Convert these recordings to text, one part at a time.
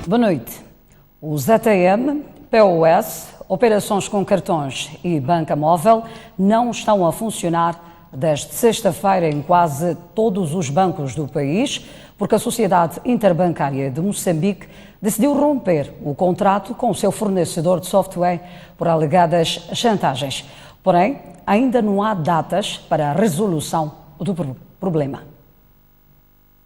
Boa noite. Os ATM, POS, operações com cartões e banca móvel não estão a funcionar desde sexta-feira em quase todos os bancos do país, porque a Sociedade Interbancária de Moçambique decidiu romper o contrato com o seu fornecedor de software por alegadas chantagens. Porém, ainda não há datas para a resolução do problema.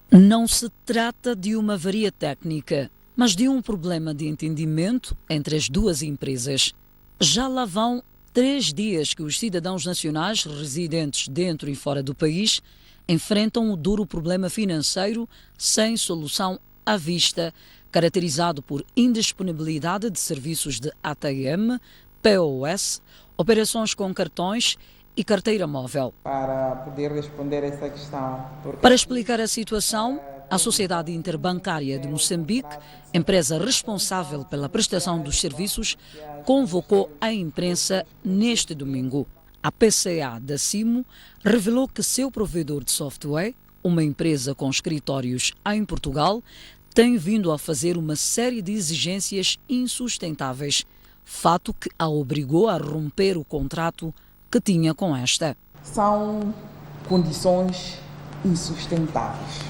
Não se trata de uma avaria técnica, mas de um problema de entendimento entre as duas empresas. Já lá vão 3 dias que os cidadãos nacionais residentes dentro e fora do país enfrentam o duro problema financeiro sem solução à vista, caracterizado por indisponibilidade de serviços de ATM, POS, operações com cartões e carteira móvel. Para poder responder a essa questão. Para explicar a situação, a Sociedade Interbancária de Moçambique, empresa responsável pela prestação dos serviços, convocou a imprensa neste domingo. A PCA da Cimo revelou que seu provedor de software, uma empresa com escritórios em Portugal, tem vindo a fazer uma série de exigências insustentáveis, fato que a obrigou a romper o contrato que tinha com esta. São condições insustentáveis,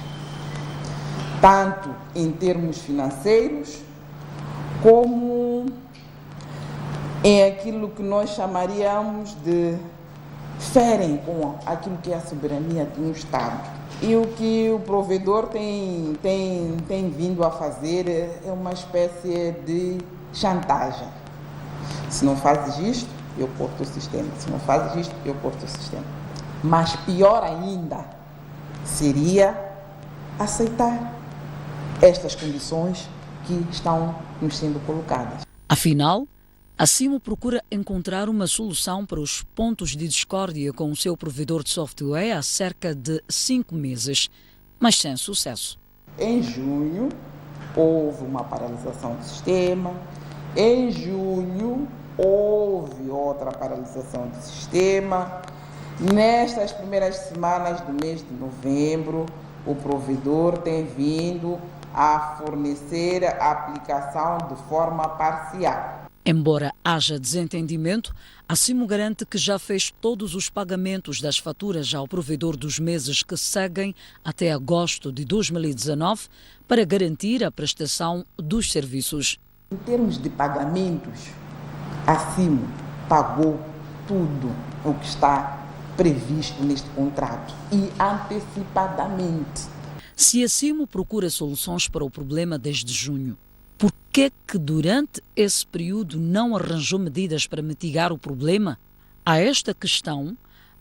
tanto em termos financeiros, como em aquilo que nós chamaríamos de ferem com aquilo que é a soberania de um Estado. E o que o provedor tem vindo a fazer é uma espécie de chantagem. Se não fazes isto, eu corto o sistema. Se não fazes isto, eu corto o sistema. Mas pior ainda seria aceitar estas condições que estão nos sendo colocadas. Afinal, a Cimo procura encontrar uma solução para os pontos de discórdia com o seu provedor de software há cerca de 5 meses, mas sem sucesso. Em junho, houve uma paralisação do sistema. Em julho, houve outra paralisação do sistema. Nestas primeiras semanas do mês de novembro, o provedor tem vindo a fornecer a aplicação de forma parcial. Embora haja desentendimento, a Cimo garante que já fez todos os pagamentos das faturas ao provedor dos meses que seguem até agosto de 2019 para garantir a prestação dos serviços. Em termos de pagamentos, a Cimo pagou tudo o que está previsto neste contrato e antecipadamente. Se a Cimo procura soluções para o problema desde junho, por que durante esse período não arranjou medidas para mitigar o problema? A esta questão,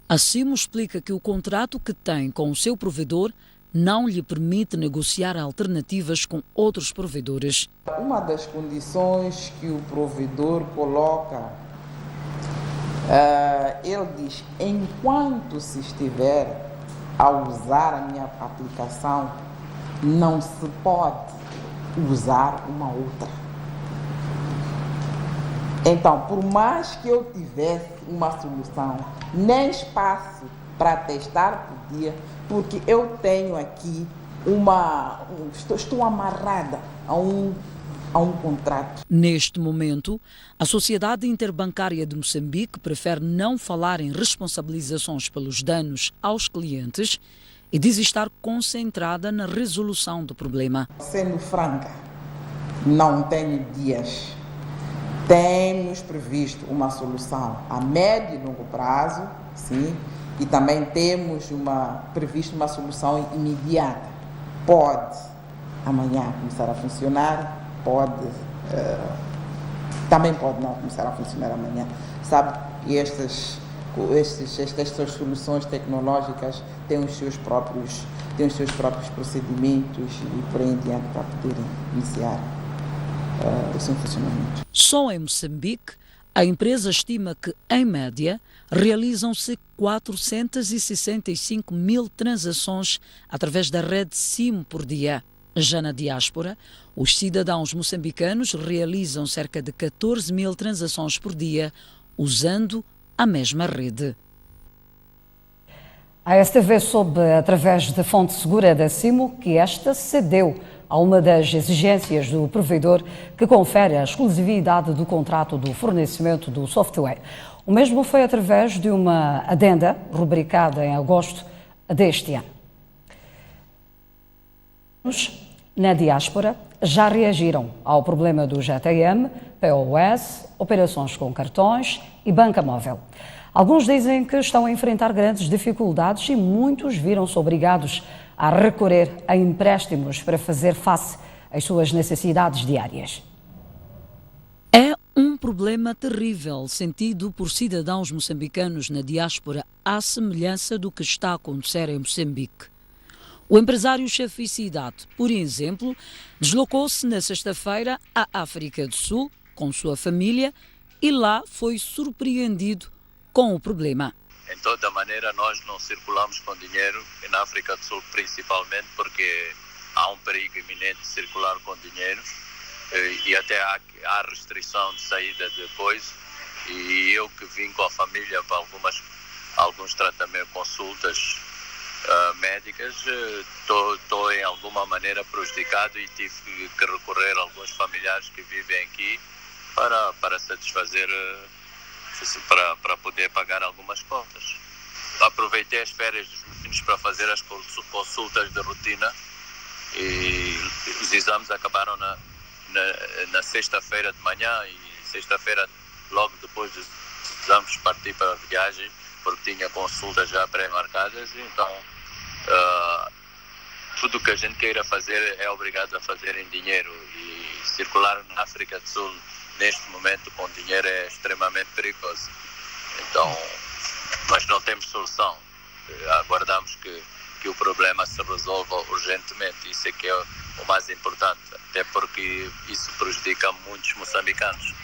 a Cimo explica que o contrato que tem com o seu provedor não lhe permite negociar alternativas com outros provedores. Uma das condições que o provedor coloca, ele diz, enquanto se estiver a usar a minha aplicação, não se pode usar uma outra. Então, por mais que eu tivesse uma solução, nem espaço para testar podia, porque eu tenho aqui estou amarrada a um contrato. Neste momento, a Sociedade Interbancária de Moçambique prefere não falar em responsabilizações pelos danos aos clientes e diz estar concentrada na resolução do problema. Sendo franca, não tenho dias. Temos previsto uma solução a médio e longo prazo, sim, e também temos previsto uma solução imediata. Pode amanhã começar a funcionar, também pode não começar a funcionar amanhã. Sabe, e estas soluções tecnológicas têm os seus próprios procedimentos e por aí em diante para poderem iniciar o seu funcionamento. Só em Moçambique, a empresa estima que, em média, realizam-se 465 mil transações através da rede Cimo por dia. Já na diáspora, os cidadãos moçambicanos realizam cerca de 14 mil transações por dia, usando a mesma rede. A STV soube, através de fonte segura da Cimo, que esta cedeu a uma das exigências do provedor que confere a exclusividade do contrato do fornecimento do software. O mesmo foi através de uma adenda rubricada em agosto deste ano. Na diáspora já reagiram ao problema do GTM, POS, operações com cartões e banca móvel. Alguns dizem que estão a enfrentar grandes dificuldades e muitos viram-se obrigados a recorrer a empréstimos para fazer face às suas necessidades diárias. É um problema terrível sentido por cidadãos moçambicanos na diáspora, à semelhança do que está a acontecer em Moçambique. O empresário chefe Cidade, por exemplo, deslocou-se na sexta-feira à África do Sul com sua família e lá foi surpreendido com o problema. Em toda maneira, nós não circulamos com dinheiro, na África do Sul principalmente, porque há um perigo iminente de circular com dinheiro e até há restrição de saída depois. E eu que vim com a família para alguns tratamentos, consultas médicas, estou em alguma maneira prejudicado e tive que recorrer a alguns familiares que vivem aqui para satisfazer, para poder pagar algumas contas. Aproveitei as férias dos meninos para fazer as consultas de rotina e os exames acabaram na sexta-feira de manhã e sexta-feira, logo depois dos exames, parti para a viagem porque tinha consultas já pré-marcadas. Então tudo que a gente queira fazer é obrigado a fazer em dinheiro e circular na África do Sul neste momento com dinheiro é extremamente perigoso. Então, nós não temos solução. Aguardamos que o problema se resolva urgentemente. Isso é que é o mais importante, até porque isso prejudica muitos moçambicanos.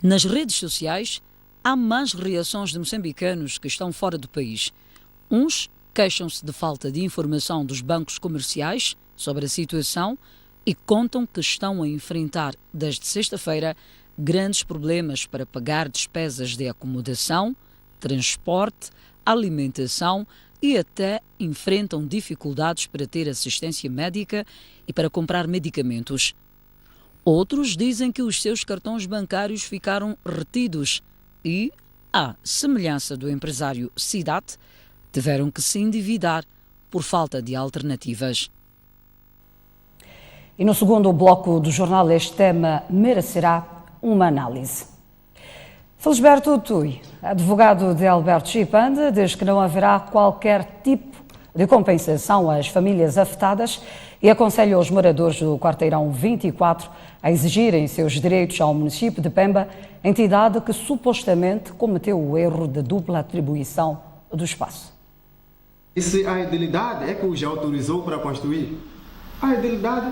Nas redes sociais, há más reações de moçambicanos que estão fora do país. Uns queixam-se de falta de informação dos bancos comerciais sobre a situação e contam que estão a enfrentar, desde sexta-feira, grandes problemas para pagar despesas de acomodação, transporte, alimentação e até enfrentam dificuldades para ter assistência médica e para comprar medicamentos. Outros dizem que os seus cartões bancários ficaram retidos e, à semelhança do empresário Cidade, tiveram que se endividar por falta de alternativas. E no segundo bloco do jornal, este tema merecerá uma análise. Felisberto Tui, advogado de Alberto Chipande, diz que não haverá qualquer tipo de compensação às famílias afetadas e aconselha os moradores do Quarteirão 24 a exigirem seus direitos ao município de Pemba, entidade que supostamente cometeu o erro de dupla atribuição do espaço. E se a idilidade é que os autorizou para construir, a idilidade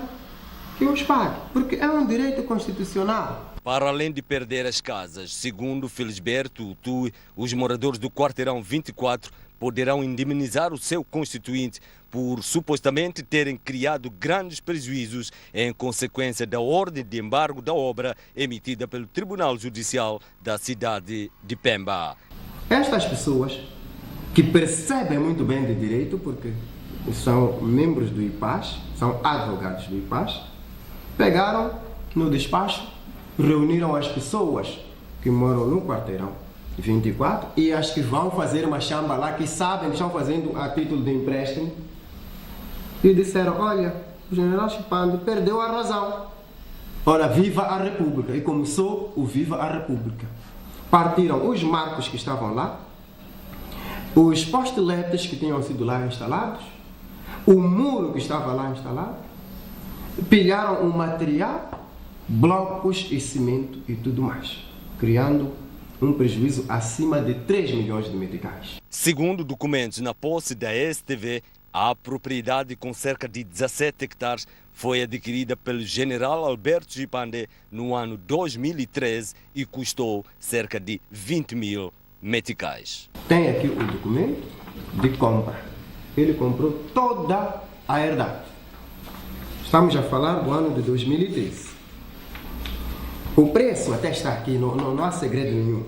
que os pague, porque é um direito constitucional. Para além de perder as casas, segundo Felisberto Tui, os moradores do Quarteirão 24 poderão indemnizar o seu constituinte por supostamente terem criado grandes prejuízos em consequência da ordem de embargo da obra emitida pelo Tribunal Judicial da cidade de Pemba. Estas pessoas que percebem muito bem de direito, porque são membros do IPAS, são advogados do IPAS, pegaram no despacho, reuniram as pessoas que moram no Quarteirão 24 e as que vão fazer uma chamba lá, que sabem que estão fazendo a título de empréstimo, e disseram: olha, o general Chipande perdeu a razão. Ora, viva a República! E começou o Viva a República. Partiram os marcos que estavam lá, os posteletes que tinham sido lá instalados, o muro que estava lá instalado, pilharam o material, blocos e cimento e tudo mais, criando um prejuízo acima de 3 milhões de meticais. Segundo documentos na posse da STV, a propriedade com cerca de 17 hectares foi adquirida pelo general Alberto Chipande no ano 2013 e custou cerca de 20 mil meticais. Tem aqui o documento de compra. Ele comprou toda a herdade. Estamos a falar do ano de 2013. O preço até está aqui, não há segredo nenhum.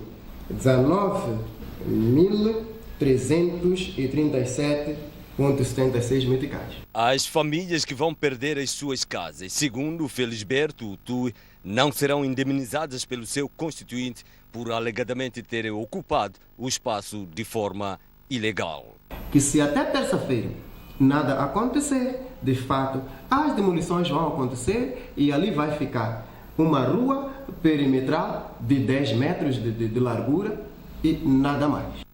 19.337 1,76 meticais. As famílias que vão perder as suas casas, segundo Felisberto Tui, não serão indemnizadas pelo seu constituinte por alegadamente terem ocupado o espaço de forma ilegal. Que se até terça-feira nada acontecer, de fato, as demolições vão acontecer e ali vai ficar uma rua perimetral de 10 metros de largura e nada mais.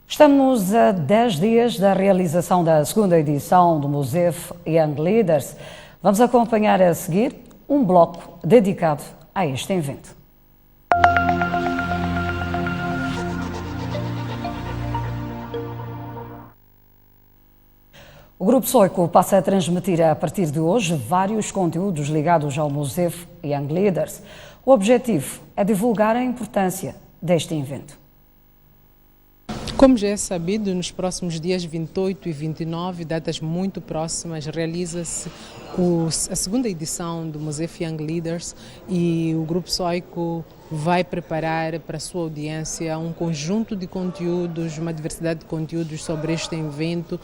Estamos a 10 dias da realização da segunda edição do MOSEF Young Leaders. Vamos acompanhar a seguir um bloco dedicado a este evento. O Grupo Soico passa a transmitir a partir de hoje vários conteúdos ligados ao MOSEF Young Leaders. O objetivo é divulgar a importância deste evento. Como já é sabido, nos próximos dias 28 e 29, datas muito próximas, realiza-se a segunda edição do MOSEF Young Leaders e o Grupo Soico vai preparar para a sua audiência um conjunto de conteúdos, uma diversidade de conteúdos sobre este evento.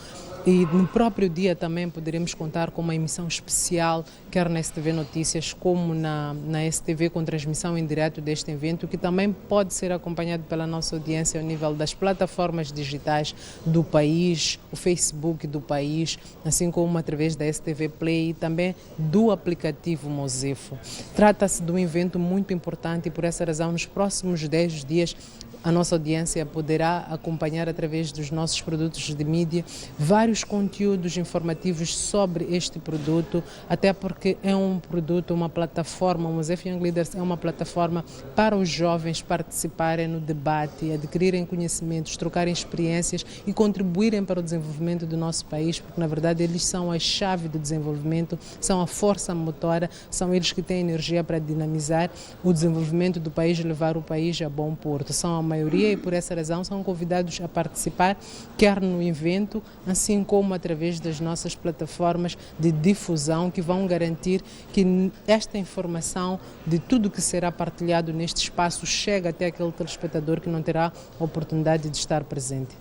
E no próprio dia também poderemos contar com uma emissão especial, quer na STV Notícias como na STV com transmissão em direto deste evento, que também pode ser acompanhado pela nossa audiência ao nível das plataformas digitais do país, o Facebook do país, assim como através da STV Play e também do aplicativo Mosefo. Trata-se de um evento muito importante e por essa razão nos próximos 10 dias a nossa audiência poderá acompanhar através dos nossos produtos de mídia vários conteúdos informativos sobre este produto, até porque é um produto, uma plataforma, o MOSEF Young Leaders é uma plataforma para os jovens participarem no debate, adquirirem conhecimentos, trocarem experiências e contribuírem para o desenvolvimento do nosso país, porque na verdade eles são a chave do desenvolvimento, são a força motora, são eles que têm energia para dinamizar o desenvolvimento do país e levar o país a bom porto. São a maioria e por essa razão são convidados a participar, quer no evento, assim como através das nossas plataformas de difusão que vão garantir que esta informação de tudo que será partilhado neste espaço chega até aquele telespectador que não terá a oportunidade de estar presente.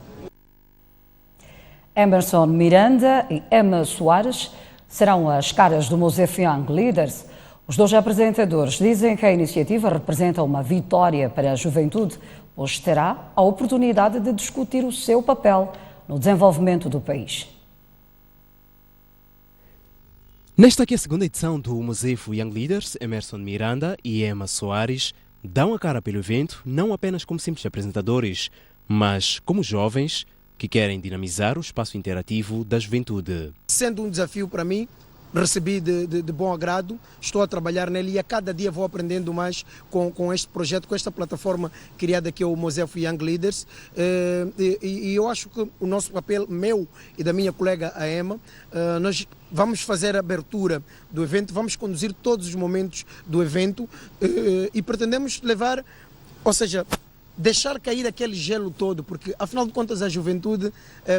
Emerson Miranda e Emma Soares serão as caras do MOSEF Young Leaders. Os dois apresentadores dizem que a iniciativa representa uma vitória para a juventude, pois terá a oportunidade de discutir o seu papel no desenvolvimento do país. Nesta aqui é a segunda edição do MOSEF Young Leaders, Emerson Miranda e Emma Soares dão a cara pelo evento não apenas como simples apresentadores, mas como jovens que querem dinamizar o espaço interativo da juventude. Sendo um desafio para mim, recebi de bom agrado, estou a trabalhar nele e a cada dia vou aprendendo mais com este projeto, com esta plataforma criada que é o MOSEF Young Leaders e eu acho que o nosso papel, meu e da minha colega a Emma, nós vamos fazer a abertura do evento, vamos conduzir todos os momentos do evento e pretendemos levar, ou seja, deixar cair aquele gelo todo, porque afinal de contas a juventude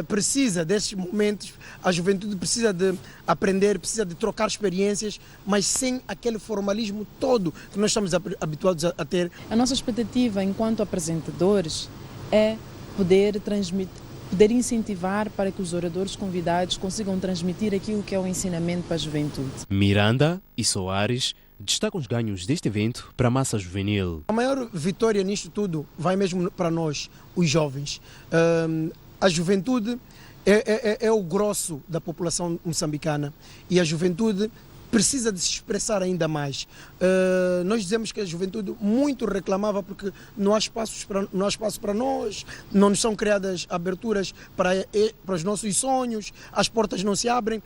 precisa desses momentos, a juventude precisa de aprender, precisa de trocar experiências, mas sem aquele formalismo todo que nós estamos habituados a ter. A nossa expectativa enquanto apresentadores é poder transmitir, poder incentivar para que os oradores convidados consigam transmitir aquilo que é o ensinamento para a juventude. Miranda e Soares destacam os ganhos deste evento para a massa juvenil. A maior vitória nisto tudo vai mesmo para nós, os jovens. A juventude é o grosso da população moçambicana e a juventude precisa de se expressar ainda mais. Nós dizemos que a juventude muito reclamava porque não há espaço para nós, não nos são criadas aberturas para os nossos sonhos, as portas não se abrem.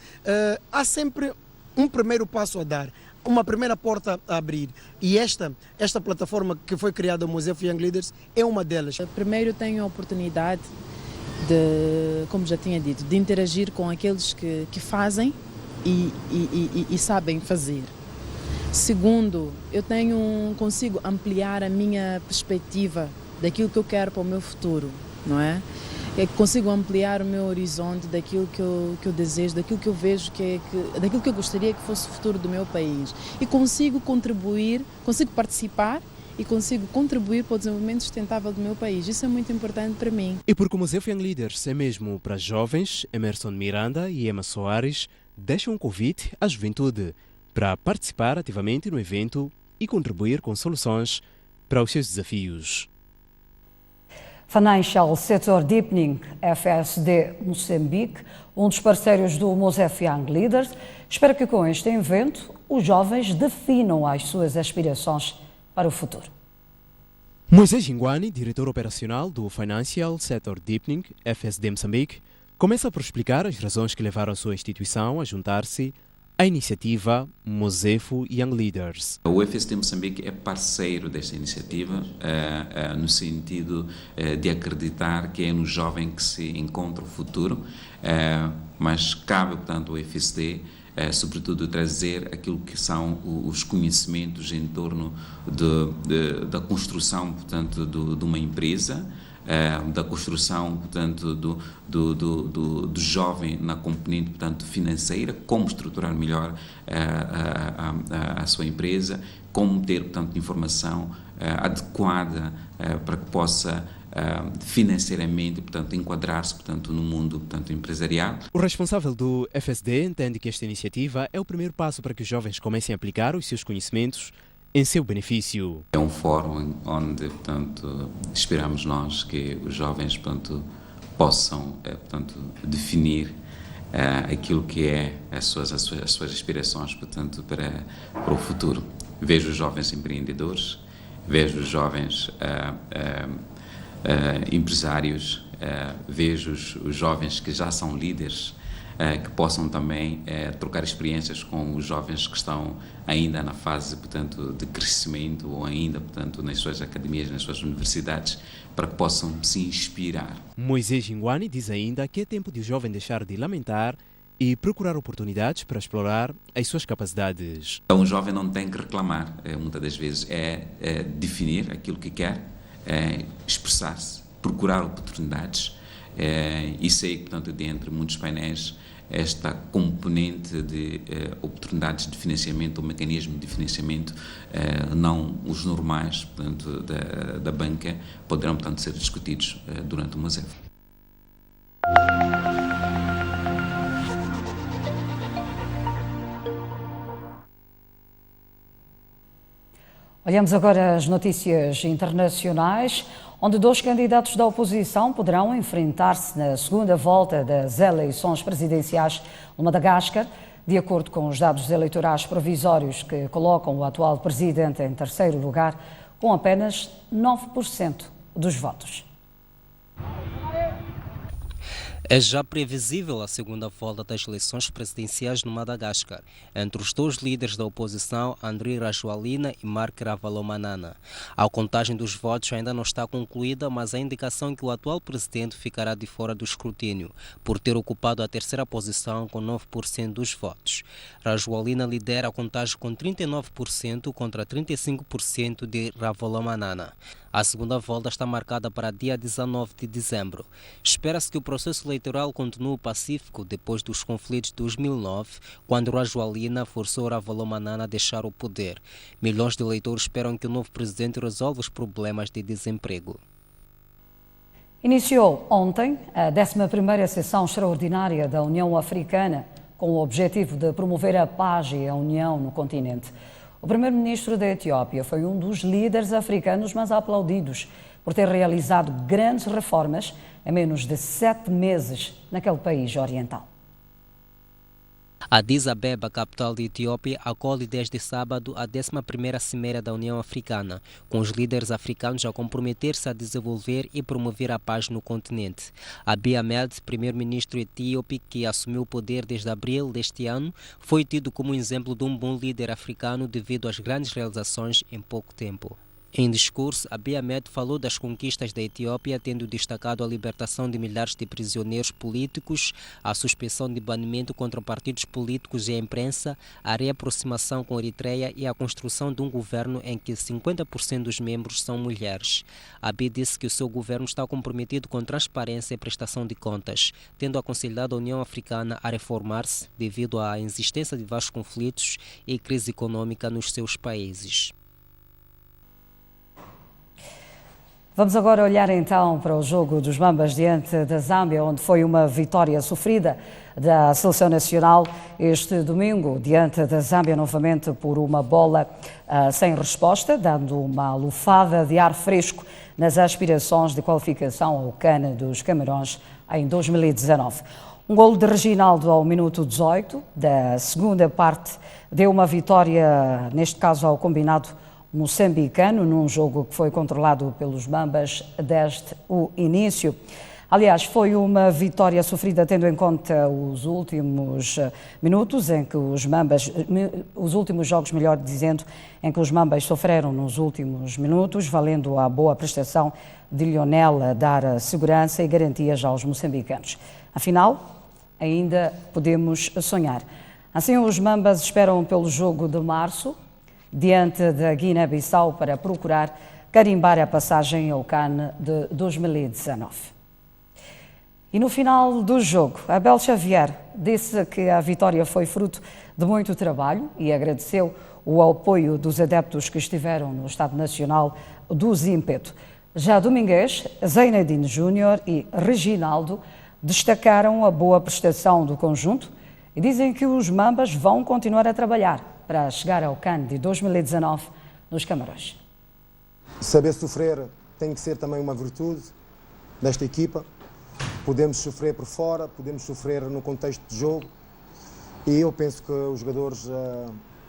Há sempre um primeiro passo a dar, uma primeira porta a abrir. E esta plataforma que foi criada, o MOSEF Young Leaders, é uma delas. Primeiro tenho a oportunidade de, como já tinha dito, de interagir com aqueles que fazem e sabem fazer. Segundo, eu consigo ampliar a minha perspectiva daquilo que eu quero para o meu futuro, não é? Eu consigo ampliar o meu horizonte daquilo que eu desejo, daquilo que eu vejo, daquilo que eu gostaria que fosse o futuro do meu país. E consigo contribuir, consigo participar e consigo contribuir para o desenvolvimento sustentável do meu país. Isso é muito importante para mim. E porque o Museu Young Leaders é mesmo para jovens, Emerson Miranda e Emma Soares deixam um convite à juventude para participar ativamente no evento e contribuir com soluções para os seus desafios. Financial Sector Deepening, FSD Moçambique, um dos parceiros do Mosef Young Leaders, espera que com este evento os jovens definam as suas aspirações para o futuro. Moisés Jinguani, diretor operacional do Financial Sector Deepening, FSD Moçambique, começa por explicar as razões que levaram a sua instituição a juntar-se à iniciativa Mosefo Young Leaders. O FSD Moçambique é parceiro desta iniciativa no sentido de acreditar que é no jovem que se encontra o futuro, mas cabe, portanto, ao FSD sobretudo trazer aquilo que são os conhecimentos em torno da construção, portanto, de uma empresa, da construção, portanto, do jovem na componente, portanto, financeira, como estruturar melhor a sua empresa, como ter, portanto, informação adequada para que possa financeiramente, portanto, enquadrar-se, portanto, no mundo, portanto, empresarial. O responsável do FSD entende que esta iniciativa é o primeiro passo para que os jovens comecem a aplicar os seus conhecimentos em seu benefício. É um fórum onde, portanto, esperamos nós que os jovens, portanto, possam, portanto, definir aquilo que é as suas aspirações, portanto, para o futuro. Vejo os jovens empreendedores, vejo os jovens empresários, vejo os jovens que já são líderes, que possam também trocar experiências com os jovens que estão ainda na fase, portanto, de crescimento ou ainda, portanto, nas suas academias, nas suas universidades, para que possam se inspirar. Moisés Jinguani diz ainda que é tempo de o jovem deixar de lamentar e procurar oportunidades para explorar as suas capacidades. Então, o jovem não tem que reclamar, muitas das vezes é definir aquilo que quer, expressar-se, procurar oportunidades, e sei, portanto, dentre muitos painéis, esta componente de oportunidades de financiamento, o mecanismo de financiamento, não os normais, portanto, da banca, poderão, portanto, ser discutidos durante o Mosef. Olhamos agora as notícias internacionais, onde 2 candidatos da oposição poderão enfrentar-se na segunda volta das eleições presidenciais no Madagascar, de acordo com os dados eleitorais provisórios que colocam o atual presidente em terceiro lugar, com apenas 9% dos votos. É já previsível a segunda volta das eleições presidenciais no Madagascar, entre os 2 líderes da oposição, Andry Rajoelina e Marc Ravalomanana. A contagem dos votos ainda não está concluída, mas há indicação que o atual presidente ficará de fora do escrutínio, por ter ocupado a terceira posição com 9% dos votos. Rajoelina lidera a contagem com 39% contra 35% de Ravalomanana. A segunda volta está marcada para dia 19 de dezembro. Espera-se que o processo eleitoral continue pacífico depois dos conflitos de 2009, quando Rajoelina forçou Ravalomanana a deixar o poder. Milhões de eleitores esperam que o novo presidente resolva os problemas de desemprego. Iniciou ontem a 11ª sessão extraordinária da União Africana, com o objetivo de promover a paz e a união no continente. O primeiro-ministro da Etiópia foi um dos líderes africanos mais aplaudidos por ter realizado grandes reformas em menos de 7 meses naquele país oriental. Addis Abeba, capital da Etiópia, acolhe desde sábado a 11ª Cimeira da União Africana, com os líderes africanos a comprometer-se a desenvolver e promover a paz no continente. Abiy Ahmed, primeiro-ministro etíope que assumiu o poder desde abril deste ano, foi tido como exemplo de um bom líder africano devido às grandes realizações em pouco tempo. Em discurso, Abiy Ahmed falou das conquistas da Etiópia, tendo destacado a libertação de milhares de prisioneiros políticos, a suspensão de banimento contra partidos políticos e a imprensa, a reaproximação com a Eritreia e a construção de um governo em que 50% dos membros são mulheres. Abiy disse que o seu governo está comprometido com transparência e prestação de contas, tendo aconselhado a União Africana a reformar-se devido à existência de vários conflitos e crise econômica nos seus países. Vamos agora olhar então para o jogo dos Mambas diante da Zâmbia, onde foi uma vitória sofrida da Seleção Nacional este domingo, diante da Zâmbia, novamente por uma bola sem resposta, dando uma lufada de ar fresco nas aspirações de qualificação ao CAN dos Camarões em 2019. Um golo de Reginaldo ao minuto 18 da segunda parte deu uma vitória, neste caso ao combinado moçambicano, num jogo que foi controlado pelos Mambas desde o início. Aliás, foi uma vitória sofrida tendo em conta os últimos minutos em que os Mambas, os últimos jogos, melhor dizendo, em que os Mambas sofreram nos últimos minutos, valendo a boa prestação de Lionel a dar segurança e garantias aos moçambicanos. Afinal, ainda podemos sonhar. Assim, os Mambas esperam pelo jogo de março, diante da Guiné-Bissau, para procurar carimbar a passagem ao CAN de 2019. E no final do jogo, Abel Xavier disse que a vitória foi fruto de muito trabalho e agradeceu o apoio dos adeptos que estiveram no Estádio Nacional do Zimpeto. Já Domingues, Zeinedine Júnior e Reginaldo destacaram a boa prestação do conjunto e dizem que os Mambas vão continuar a trabalhar para chegar ao CAN de 2019 nos Camarões. Saber sofrer tem que ser também uma virtude desta equipa. Podemos sofrer por fora, podemos sofrer no contexto de jogo e eu penso que os jogadores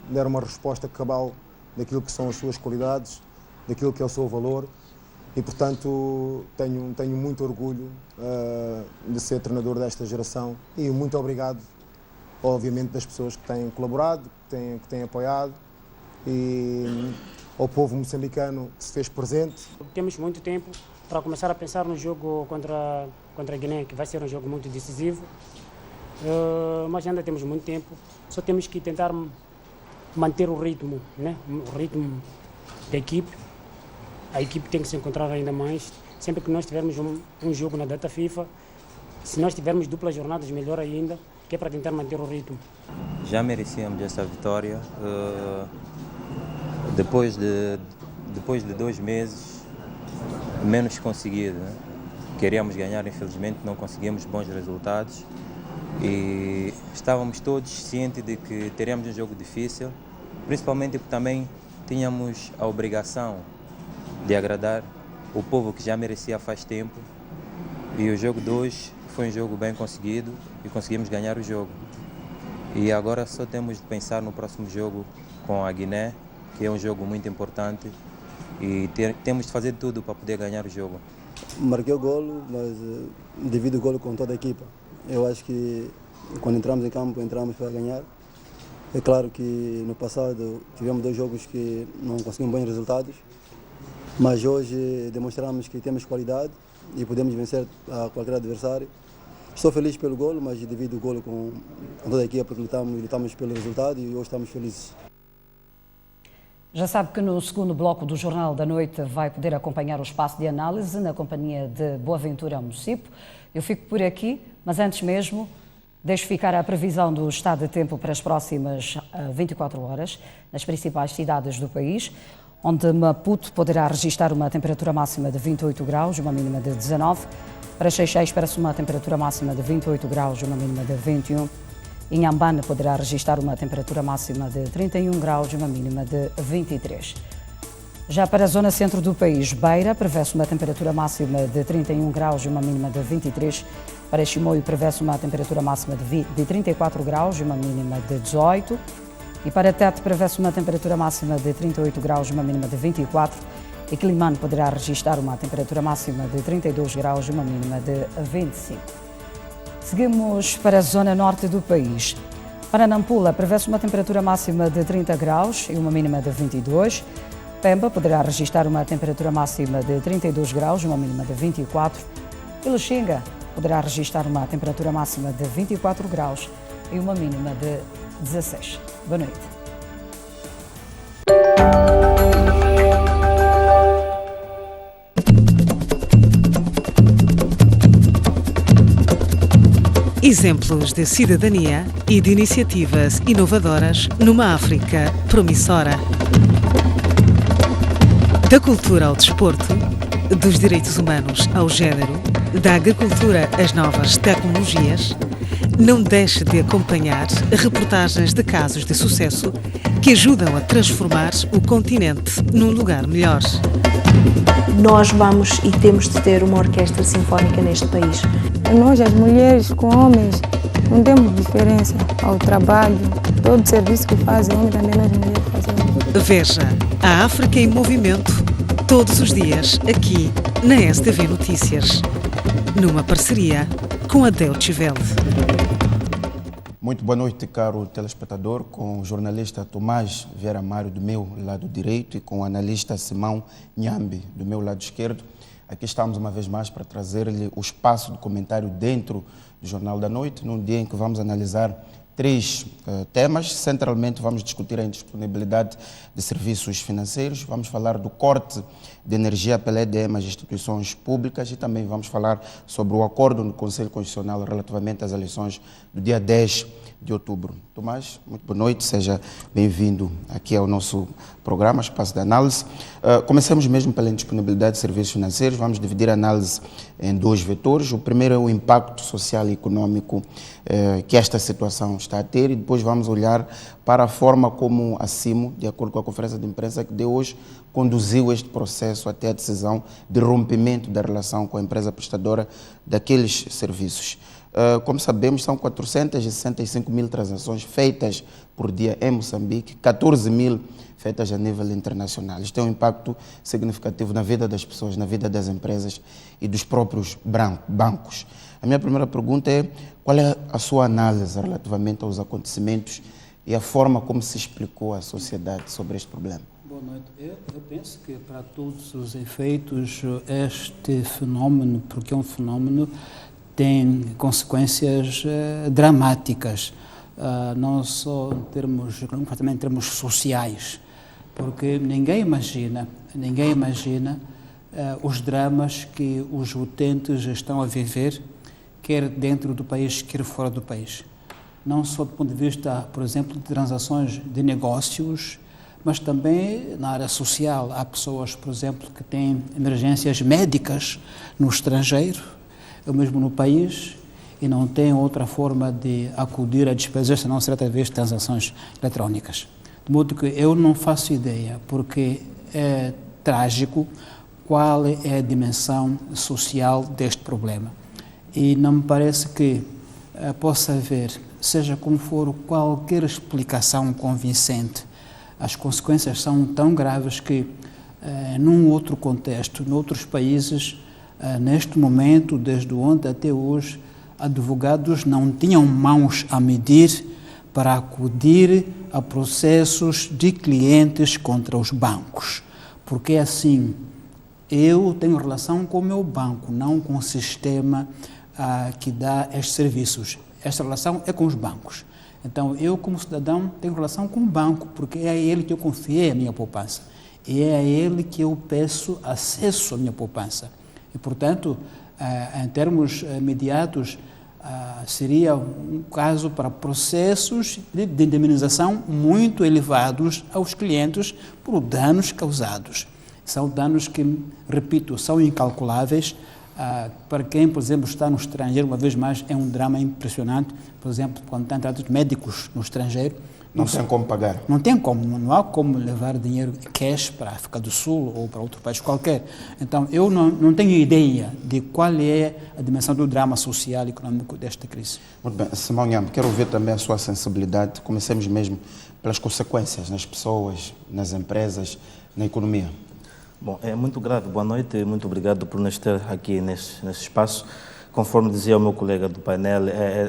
deram uma resposta cabal daquilo que são as suas qualidades, daquilo que é o seu valor e, portanto, tenho muito orgulho de ser treinador desta geração e muito obrigado, obviamente, das pessoas que têm colaborado, que têm apoiado e ao povo moçambicano que se fez presente. Temos muito tempo para começar a pensar no jogo contra a Guiné, que vai ser um jogo muito decisivo, mas ainda temos muito tempo, só temos que tentar manter o ritmo, né? O ritmo da equipe. A equipe tem que se encontrar ainda mais. Sempre que nós tivermos um jogo na data FIFA, se nós tivermos duplas jornadas, melhor ainda, que é para tentar manter o ritmo. Já merecíamos esta vitória. Depois de 2 meses, menos conseguido, né? Queríamos ganhar, infelizmente não conseguimos bons resultados e estávamos todos cientes de que teríamos um jogo difícil, principalmente porque também tínhamos a obrigação de agradar o povo que já merecia faz tempo e o jogo de hoje foi um jogo bem conseguido e conseguimos ganhar o jogo. E agora só temos de pensar no próximo jogo com a Guiné, que é um jogo muito importante e temos de fazer tudo para poder ganhar o jogo. Marquei o golo, mas divido o golo com toda a equipa. Eu acho que quando entramos em campo, entramos para ganhar. É claro que no passado tivemos 2 jogos que não conseguimos bons resultados, mas hoje demonstramos que temos qualidade e podemos vencer a qualquer adversário. Estou feliz pelo golo, mas divido o golo com toda a equipa porque lutamos pelo resultado e hoje estamos felizes. Já sabe que no segundo bloco do Jornal da Noite vai poder acompanhar o espaço de análise na companhia de Boaventura Mucipo. Eu fico por aqui, mas antes mesmo, deixo ficar a previsão do estado de tempo para as próximas 24 horas nas principais cidades do país, onde Maputo poderá registrar uma temperatura máxima de 28 graus, uma mínima de 19. Para Seixais espera-se uma temperatura máxima de 28 graus, uma mínima de 21. Inhambane poderá registrar uma temperatura máxima de 31 graus e uma mínima de 23. Já para a zona centro do país, Beira prevê-se uma temperatura máxima de 31 graus e uma mínima de 23. Para Chimoio prevê-se uma temperatura máxima de 34 graus e uma mínima de 18. E para Tete prevê-se uma temperatura máxima de 38 graus e uma mínima de 24. E Quilimane poderá registrar uma temperatura máxima de 32 graus e uma mínima de 25. Seguimos para a zona norte do país. Para Nampula, prevê-se uma temperatura máxima de 30 graus e uma mínima de 22. Pemba poderá registrar uma temperatura máxima de 32 graus e uma mínima de 24. E Lexinga poderá registrar uma temperatura máxima de 24 graus e uma mínima de 16. Boa noite. Exemplos de cidadania e de iniciativas inovadoras numa África promissora. Da cultura ao desporto, dos direitos humanos ao género, da agricultura às novas tecnologias, não deixe de acompanhar reportagens de casos de sucesso que ajudam a transformar o continente num lugar melhor. Nós vamos e temos de ter uma orquestra sinfónica neste país. Nós, as mulheres com homens, não temos diferença ao trabalho. Todo serviço que fazem, homem também nós mulheres fazemos. Veja a África em Movimento todos os dias aqui na STV Notícias, numa parceria com a Deutsche Welle. Muito boa noite, caro telespectador, com o jornalista Tomás Vieira Mário do meu lado direito e com o analista Simão Nhambi do meu lado esquerdo. Aqui estamos uma vez mais para trazer-lhe o espaço de comentário dentro do Jornal da Noite, num dia em que vamos analisar 3 temas. Centralmente vamos discutir a indisponibilidade de serviços financeiros, vamos falar do corte de energia pela EDM às instituições públicas e também vamos falar sobre o acordo no Conselho Constitucional relativamente às eleições do dia 10 de outubro. Tomás, muito boa noite, seja bem-vindo aqui ao nosso programa, Espaço de Análise. Comecemos mesmo pela indisponibilidade de serviços financeiros, vamos dividir a análise em 2 vetores. O primeiro é o impacto social e econômico que esta situação está a ter e depois vamos olhar para a forma como a CIMO, de acordo com a conferência de imprensa que deu hoje, conduziu este processo até a decisão de rompimento da relação com a empresa prestadora daqueles serviços. Como sabemos, são 465 mil transações feitas por dia em Moçambique, 14 mil feitas a nível internacional. Isto tem um impacto significativo na vida das pessoas, na vida das empresas e dos próprios bancos. A minha primeira pergunta é: qual é a sua análise relativamente aos acontecimentos e a forma como se explicou à sociedade sobre este problema? Boa noite. Eu penso que, para todos os efeitos, este fenómeno, porque é um fenómeno, tem consequências dramáticas, não só em termos econômicos, mas também em termos sociais, porque ninguém imagina os dramas que os utentes estão a viver, quer dentro do país, quer fora do país. Não só do ponto de vista, por exemplo, de transações de negócios, mas também na área social. Há pessoas, por exemplo, que têm emergências médicas no estrangeiro, ou mesmo no país, e não têm outra forma de acudir a despesas senão ser através de transações eletrónicas. De modo que eu não faço ideia, porque é trágico, qual é a dimensão social deste problema. E não me parece que possa haver, seja como for, qualquer explicação convincente. As consequências são tão graves que, num outro contexto, noutros países, neste momento, desde ontem até hoje, advogados não tinham mãos a medir para acudir a processos de clientes contra os bancos. Porque assim, eu tenho relação com o meu banco, não com o sistema que dá estes serviços. Esta relação é com os bancos. Então, eu, como cidadão, tenho relação com o banco, porque é a ele que eu confiei a minha poupança. E é a ele que eu peço acesso à minha poupança. E, portanto, em termos imediatos, seria um caso para processos de indemnização muito elevados aos clientes por danos causados. São danos que, repito, são incalculáveis. Para quem, por exemplo, está no estrangeiro, uma vez mais, é um drama impressionante. Por exemplo, quando está em tratos médicos no estrangeiro, não tem como pagar. Não tem como, não há como levar dinheiro cash para a África do Sul ou para outro país qualquer. Então, eu não tenho ideia de qual é a dimensão do drama social e econômico desta crise. Muito bem. Simão Nhambi, quero ouvir também a sua sensibilidade. Comecemos mesmo pelas consequências nas pessoas, nas empresas, na economia. Bom, é muito grave. Boa noite e muito obrigado por nos ter aqui nesse espaço. Conforme dizia o meu colega do painel,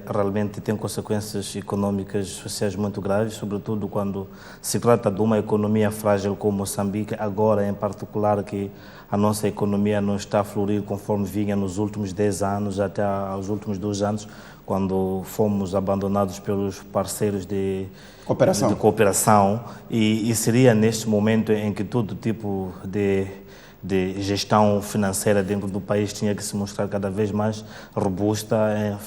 realmente tem consequências econômicas e sociais muito graves, sobretudo quando se trata de uma economia frágil como Moçambique, agora em particular que a nossa economia não está a florir conforme vinha nos últimos 10 anos, até aos últimos 2 anos, quando fomos abandonados pelos parceiros de cooperação. E seria neste momento em que todo tipo de gestão financeira dentro do país tinha que se mostrar cada vez mais robusta,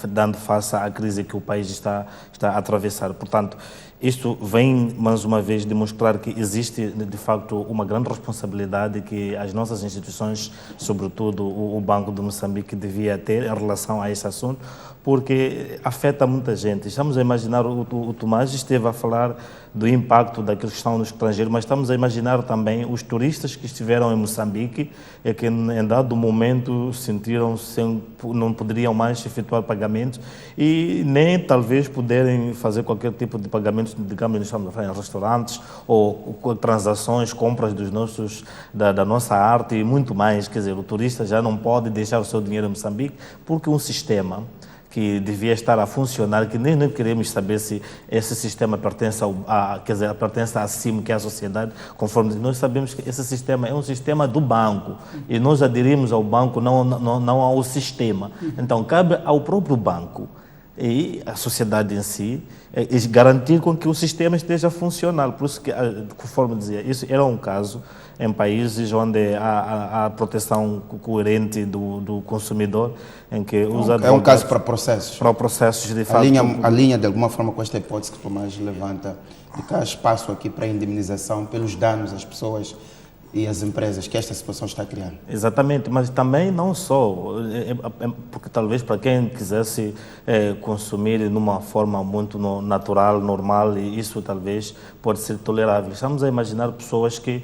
dando face à crise que o país está a atravessar. Portanto, Isto vem, mais uma vez, demonstrar que existe, de facto, uma grande responsabilidade que as nossas instituições, sobretudo o Banco de Moçambique, devia ter em relação a esse assunto, porque afeta muita gente. Estamos a imaginar, o Tomás esteve a falar do impacto daqueles que estão no estrangeiro, mas estamos a imaginar também os turistas que estiveram em Moçambique e que em dado momento sentiram-se, não poderiam mais efetuar pagamentos e nem talvez poderem fazer qualquer tipo de pagamento, digamos, em restaurantes ou transações, compras da nossa arte e muito mais. Quer dizer, o turista já não pode deixar o seu dinheiro em Moçambique porque um sistema que devia estar a funcionar, que nem queremos saber se esse sistema pertence pertence à CIM, que é a sociedade, conforme nós sabemos que esse sistema é um sistema do banco e nós aderimos ao banco, não ao sistema. Então, cabe ao próprio banco e a sociedade em si garantir com que o sistema esteja funcional. Por isso que, conforme dizia, isso era um caso em países onde há a proteção coerente do consumidor, em que os advogados... É um caso para processos. Para processos, de fato... A linha, de alguma forma, com esta hipótese que o Tomás levanta, de que há espaço aqui para indemnização pelos danos às pessoas e às empresas que esta situação está criando. Exatamente, mas também não só, porque talvez para quem quisesse consumir de uma forma muito natural, normal, e isso talvez pode ser tolerável. Estamos a imaginar pessoas que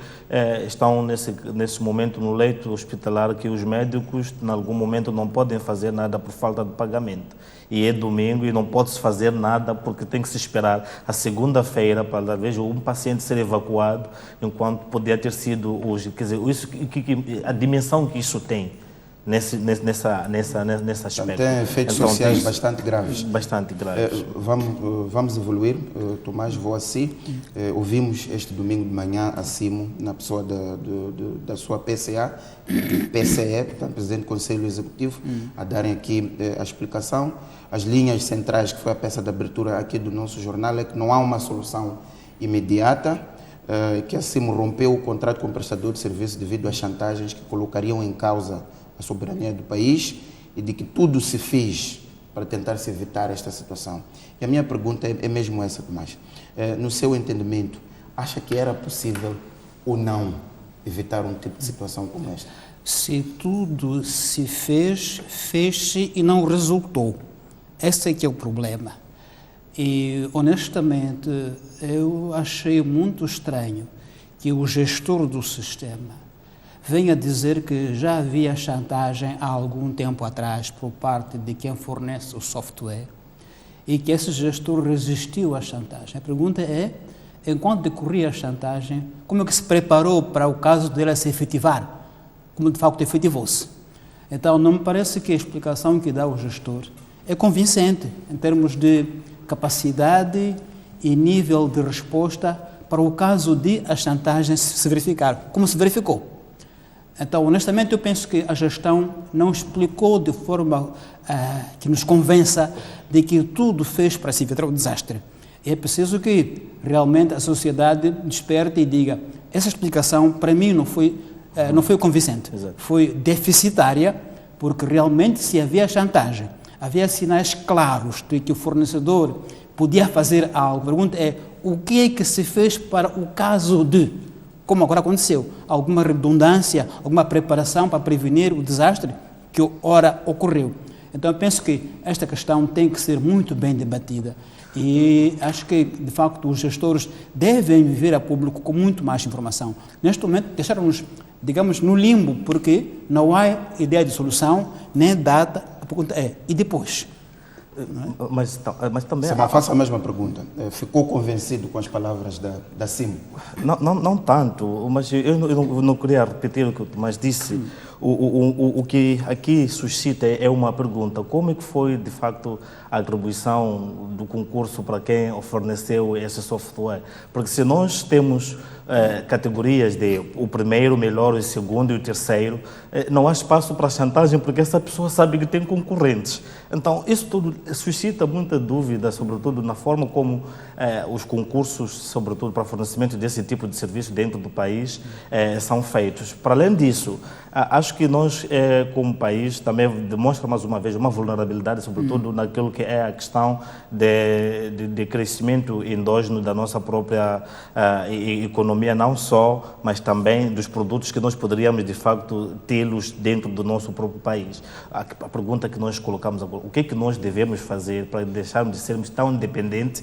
estão nesse momento no leito hospitalar, que os médicos em algum momento não podem fazer nada por falta de pagamento. E é domingo e não pode-se fazer nada porque tem que se esperar a segunda-feira para talvez um paciente ser evacuado, enquanto poderia ter sido hoje. Quer dizer, a dimensão que isso tem nesse aspecto. Tem efeitos sociais bastante graves. Bastante graves. Vamos evoluir. Tomás, vou assim. Ouvimos este domingo de manhã a CIMO, na pessoa da sua PCA e do PCE, portanto, Presidente do Conselho Executivo, a darem aqui a explicação. As linhas centrais, que foi a peça de abertura aqui do nosso jornal, é que não há uma solução imediata, que a CIMO rompeu o contrato com o prestador de serviço devido às chantagens que colocariam em causa a soberania do país e de que tudo se fez para tentar se evitar esta situação. E a minha pergunta é mesmo essa, Tomás. No seu entendimento, acha que era possível ou não evitar um tipo de situação como esta? Se tudo se fez-se e não resultou. Esse é que é o problema. E, honestamente, eu achei muito estranho que o gestor do sistema venha dizer que já havia chantagem há algum tempo atrás por parte de quem fornece o software e que esse gestor resistiu à chantagem. A pergunta é, enquanto decorria a chantagem, como é que se preparou para o caso dela se efetivar? Como de facto efetivou-se? Então, não me parece que a explicação que dá o gestor é convincente em termos de capacidade e nível de resposta para o caso de a chantagem se verificar, como se verificou. Então, honestamente, eu penso que a gestão não explicou de forma que nos convença de que tudo fez para se evitar o desastre. É preciso que realmente a sociedade desperte e diga, essa explicação para mim não foi convincente, Exato. Foi deficitária, porque realmente se havia chantagem, havia sinais claros de que o fornecedor podia fazer algo. A pergunta é, o que é que se fez para o caso de, como agora aconteceu, alguma redundância, alguma preparação para prevenir o desastre que ora ocorreu? Então eu penso que esta questão tem que ser muito bem debatida e acho que, de facto, os gestores devem vir a público com muito mais informação. Neste momento deixaram-nos, digamos, no limbo, porque não há ideia de solução, nem data. A pergunta é, e depois? Mas também... Só faço a mesma pergunta. Ficou convencido com as palavras da CIM? Não tanto, mas eu não queria repetir o que o Tomás disse. O que aqui suscita é uma pergunta. Como é que foi, de facto, a atribuição do concurso para quem forneceu esse software? Porque se nós temos categorias de o primeiro, o melhor, o segundo e o terceiro, não há espaço para chantagem porque essa pessoa sabe que tem concorrentes. Então, isso tudo suscita muita dúvida, sobretudo na forma como os concursos, sobretudo para fornecimento desse tipo de serviço dentro do país, são feitos. Para além disso, acho acho que nós, como país, também demonstra mais uma vez uma vulnerabilidade, sobretudo naquilo que é a questão de crescimento endógeno da nossa própria economia, não só, mas também dos produtos que nós poderíamos, de facto, tê-los dentro do nosso próprio país. A pergunta que nós colocamos agora, o que é que nós devemos fazer para deixarmos de sermos tão independentes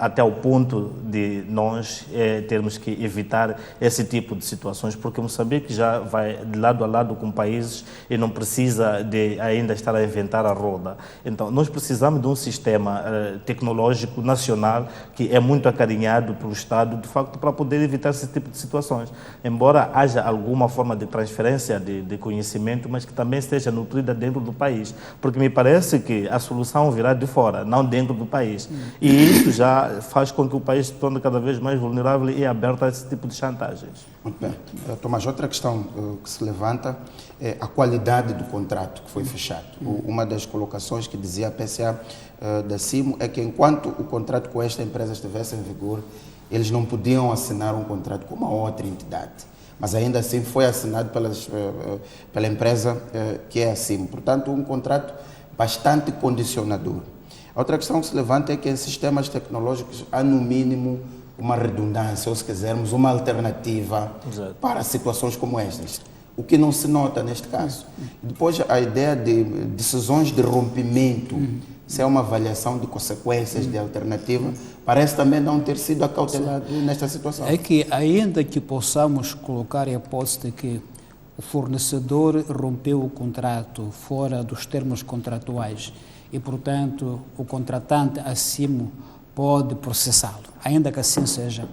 até o ponto de nós termos que evitar esse tipo de situações, porque Moçambique já vai de lado a lado com países e não precisa de ainda estar a inventar a roda. Então, nós precisamos de um sistema tecnológico nacional que é muito acarinhado pelo Estado, de facto, para poder evitar esse tipo de situações. Embora haja alguma forma de transferência de conhecimento, mas que também esteja nutrida dentro do país, porque me parece que a solução virá de fora, não dentro do país. E isso já faz com que o país se torne cada vez mais vulnerável e aberto a esse tipo de chantagens. Muito bem. Tomás, outra questão que se levanta é a qualidade do contrato que foi fechado. Uma das colocações que dizia a PCA da CIMO é que enquanto o contrato com esta empresa estivesse em vigor, eles não podiam assinar um contrato com uma outra entidade. Mas ainda assim foi assinado pela empresa que é a CIMO. Portanto, um contrato bastante condicionador. A outra questão que se levanta é que em sistemas tecnológicos há, no mínimo, uma redundância, ou se quisermos, uma alternativa para situações como estas. O que não se nota neste caso. Depois, a ideia de decisões de rompimento, se é uma avaliação de consequências de alternativa, parece também não ter sido acautelado nesta situação. É que, ainda que possamos colocar a hipótese de que o fornecedor rompeu o contrato fora dos termos contratuais e, portanto, o contratante acima pode processá-lo, ainda que assim seja.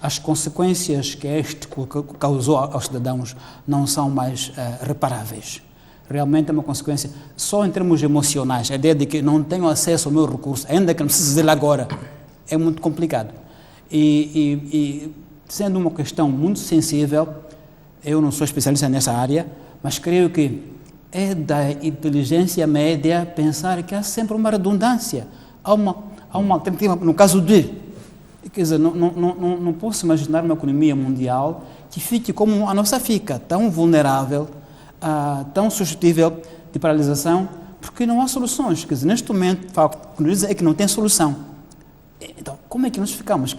As consequências que este causou aos cidadãos não são mais reparáveis. Realmente é uma consequência só em termos emocionais. A ideia de que não tenho acesso ao meu recurso, ainda que não precise dele agora, é muito complicado. E sendo uma questão muito sensível, eu não sou especialista nessa área, mas creio que é da inteligência média pensar que há sempre uma redundância. Há uma alternativa, no caso de... Quer dizer, não posso imaginar uma economia mundial que fique como a nossa fica, tão vulnerável, tão suscetível de paralisação, porque não há soluções. Quer dizer, neste momento, o que nos dizem é que não tem solução. Então, como é que nós ficamos?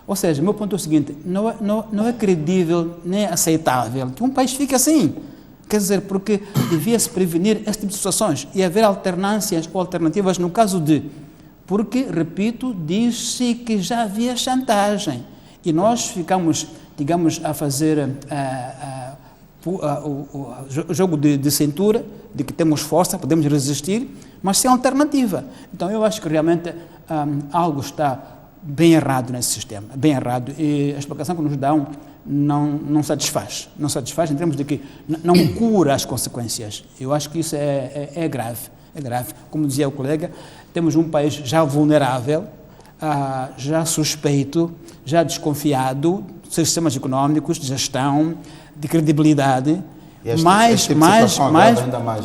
Ou seja, o meu ponto é o seguinte, não é credível nem aceitável que um país fique assim. Quer dizer, porque devia-se prevenir este tipo de situações e haver alternâncias ou alternativas no caso de... Porque, repito, diz-se que já havia chantagem e nós ficamos, digamos, a fazer o jogo de cintura, de que temos força, podemos resistir, mas sem alternativa. Então, eu acho que realmente algo está bem errado nesse sistema, bem errado, e a explicação que nos dão não satisfaz em termos de que não cura as consequências. Eu acho que isso é grave. É grave. Como dizia o colega, temos um país já vulnerável, já suspeito, já desconfiado dos sistemas económicos, de gestão, de credibilidade, mas